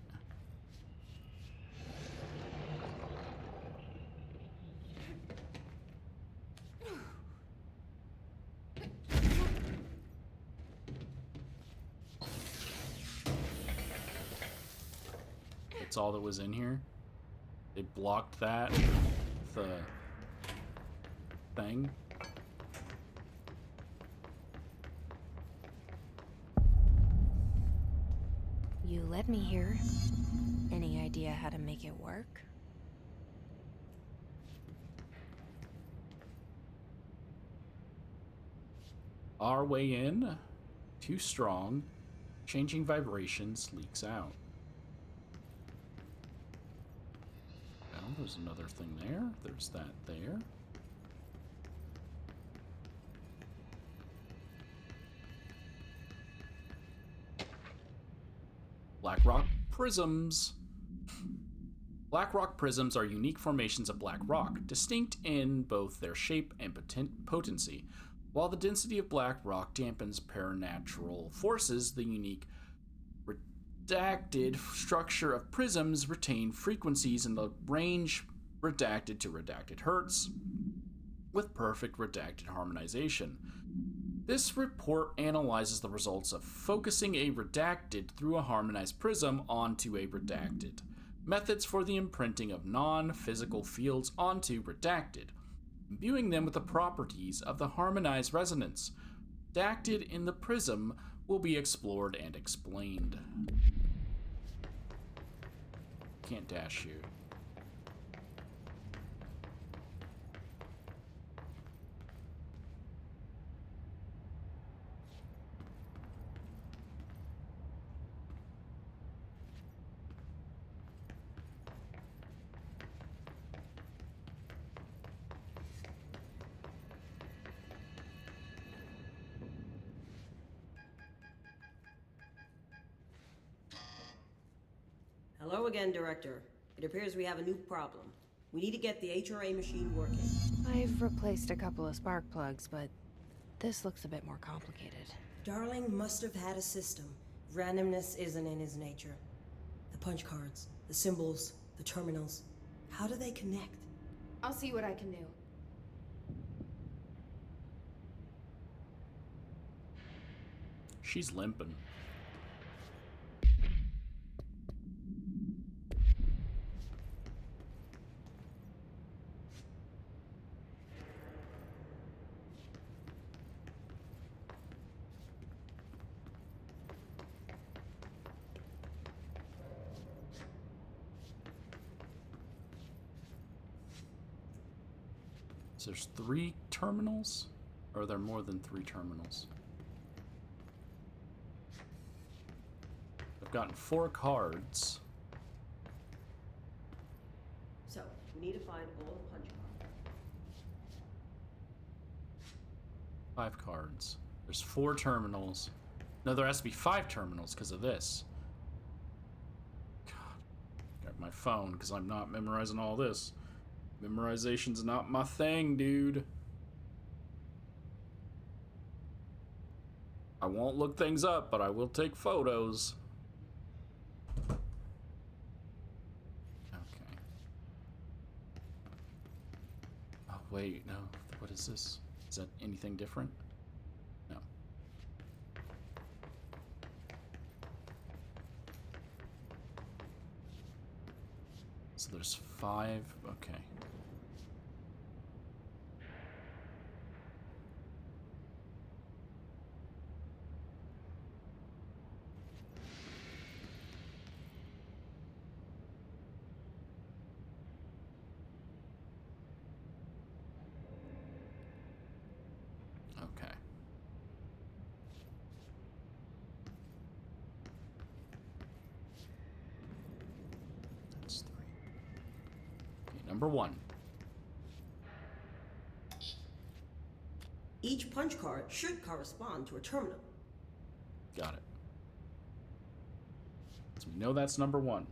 Speaker 1: That's all that was in here. They blocked that with the thing.
Speaker 4: You let me here. Any idea how to make it work?
Speaker 1: Our way in, too strong. Changing vibrations leaks out. Well, there's another thing there. There's that there. Black rock prisms. Black rock prisms are unique formations of black rock, distinct in both their shape and potency. While the density of black rock dampens paranatural forces, the unique redacted structure of prisms retain frequencies in the range redacted to redacted hertz, with perfect redacted harmonization. This report analyzes the results of focusing a redacted through a harmonized prism onto a redacted, methods for the imprinting of non-physical fields onto redacted, imbuing them with the properties of the harmonized resonance. Redacted in the prism will be explored and explained. Can't dash you.
Speaker 10: Hello again, Director. It appears we have a new problem. We need to get the HRA machine working.
Speaker 4: I've replaced a couple of spark plugs, but this looks a bit more complicated.
Speaker 10: Darling must have had a system. Randomness isn't in his nature. The punch cards, the symbols, the terminals. How do they connect?
Speaker 3: I'll see what I can do.
Speaker 1: She's limping. So there's 3 terminals? Or are there more than 3 terminals? I've gotten 4 cards.
Speaker 10: So, we need to find all the punch cards.
Speaker 1: 5 cards. There's 4 terminals. No, there has to be 5 terminals because of this. God. Got my phone because I'm not memorizing all this. Memorization's not my thing, dude. I won't look things up, but I will take photos. Okay. Oh, wait, no. What is this? Is that anything different? No. So there's 5. Okay. Okay. That's 3. Okay, number 1.
Speaker 10: Each punch card should correspond to a terminal.
Speaker 1: Got it. So we know that's number 1.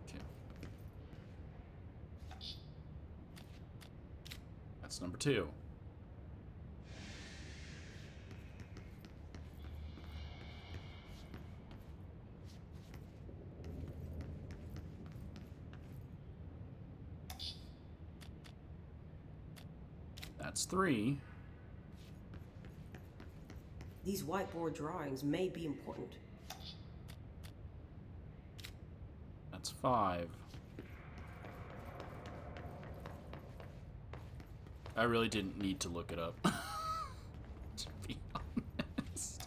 Speaker 1: Okay. That's number 2. That's 3.
Speaker 10: These whiteboard drawings may be important.
Speaker 1: That's 5. I really didn't need to look it up. To be honest.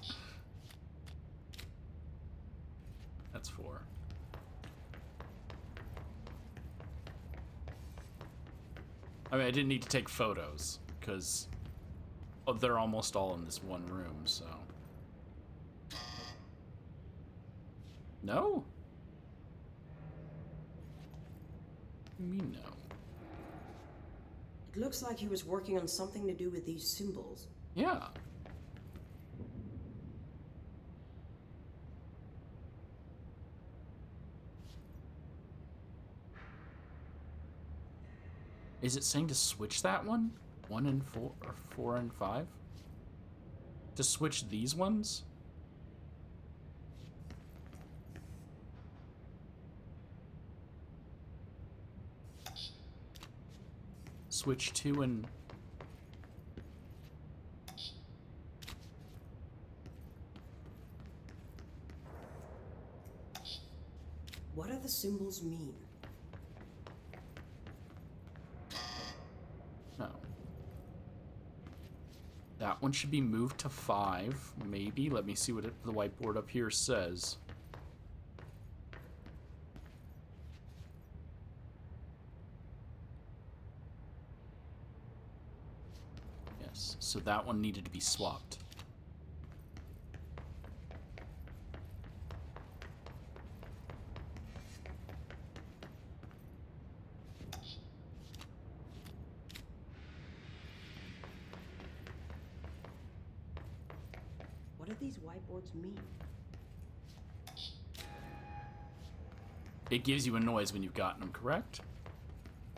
Speaker 1: That's 4. I mean, I didn't need to take photos, because they're almost all in this one room, so... No? What do you mean, no?
Speaker 10: It looks like he was working on something to do with these symbols.
Speaker 1: Yeah. Is it saying to switch that one? 1 and 4, or 4 and 5? To switch these ones? Switch 2 and...
Speaker 10: What do the symbols mean?
Speaker 1: No. That one should be moved to 5, maybe. Let me see what the whiteboard up here says. Yes, so that one needed to be swapped.
Speaker 10: What do these whiteboards mean?
Speaker 1: It gives you a noise when you've gotten them correct.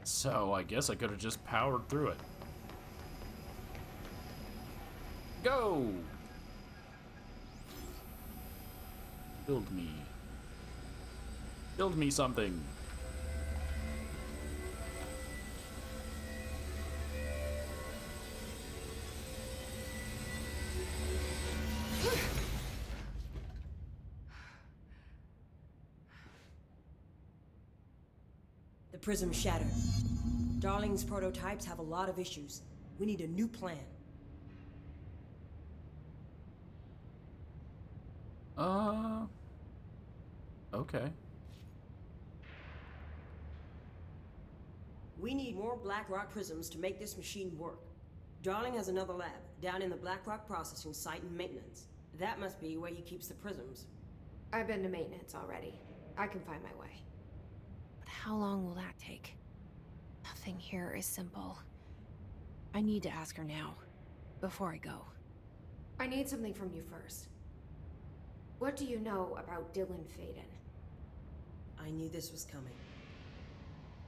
Speaker 1: So I guess I could have just powered through it. Go! Build me. Build me something.
Speaker 10: The prism shattered. Darling's prototypes have a lot of issues. We need a new plan.
Speaker 1: Okay.
Speaker 10: We need more Blackrock prisms to make this machine work. Darling has another lab, down in the Blackrock processing site and maintenance. That must be where he keeps the prisms.
Speaker 3: I've been to maintenance already. I can find my way.
Speaker 4: How long will that take? Nothing here is simple. I need to ask her now, before I go.
Speaker 3: I need something from you first. What do you know about Dylan Faden?
Speaker 10: I knew this was coming.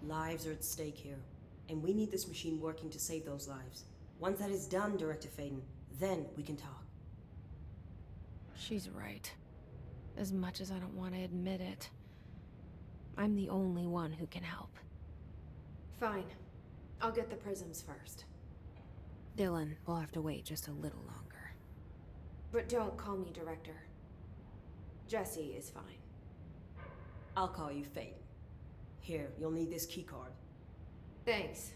Speaker 10: Lives are at stake here, and we need this machine working to save those lives. Once that is done, Director Faden, then we can talk.
Speaker 4: She's right. As much as I don't want to admit it, I'm the only one who can help.
Speaker 3: Fine. I'll get the prisms first.
Speaker 4: Dylan will have to wait just a little longer.
Speaker 3: But don't call me Director. Jesse is fine.
Speaker 10: I'll call you Faden. Here, you'll need this keycard.
Speaker 3: Thanks.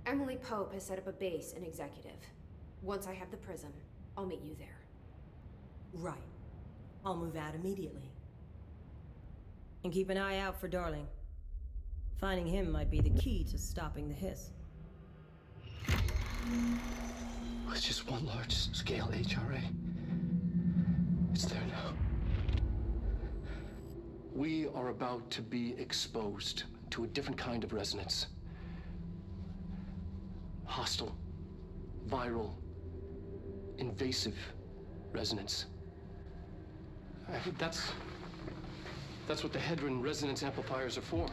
Speaker 3: Emily Pope has set up a base in Executive. Once I have the prism, I'll meet you there.
Speaker 10: Right. I'll move out immediately. And keep an eye out for Darling. Finding him might be the key to stopping the hiss.
Speaker 5: It's just one large-scale HRA. It's there now. We are about to be exposed to a different kind of resonance. Hostile, viral, invasive resonance. That's what the Hedron resonance amplifiers are for.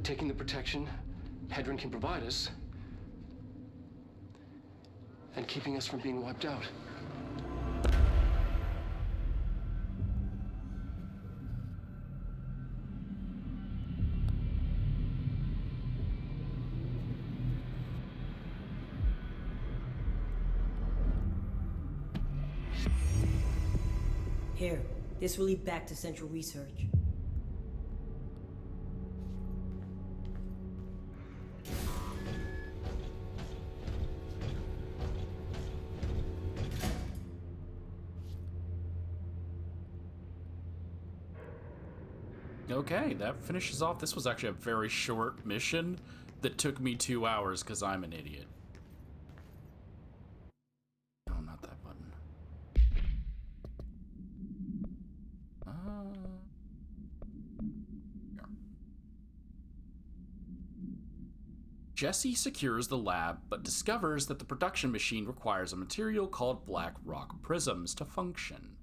Speaker 5: Taking the protection Hedron can provide us, and keeping us from being wiped out.
Speaker 10: Here, this will lead back to Central Research.
Speaker 1: Okay, that finishes off. This was actually a very short mission that took me 2 hours because I'm an idiot. No, not that button. Here. Jesse secures the lab, but discovers that the production machine requires a material called black rock prisms to function.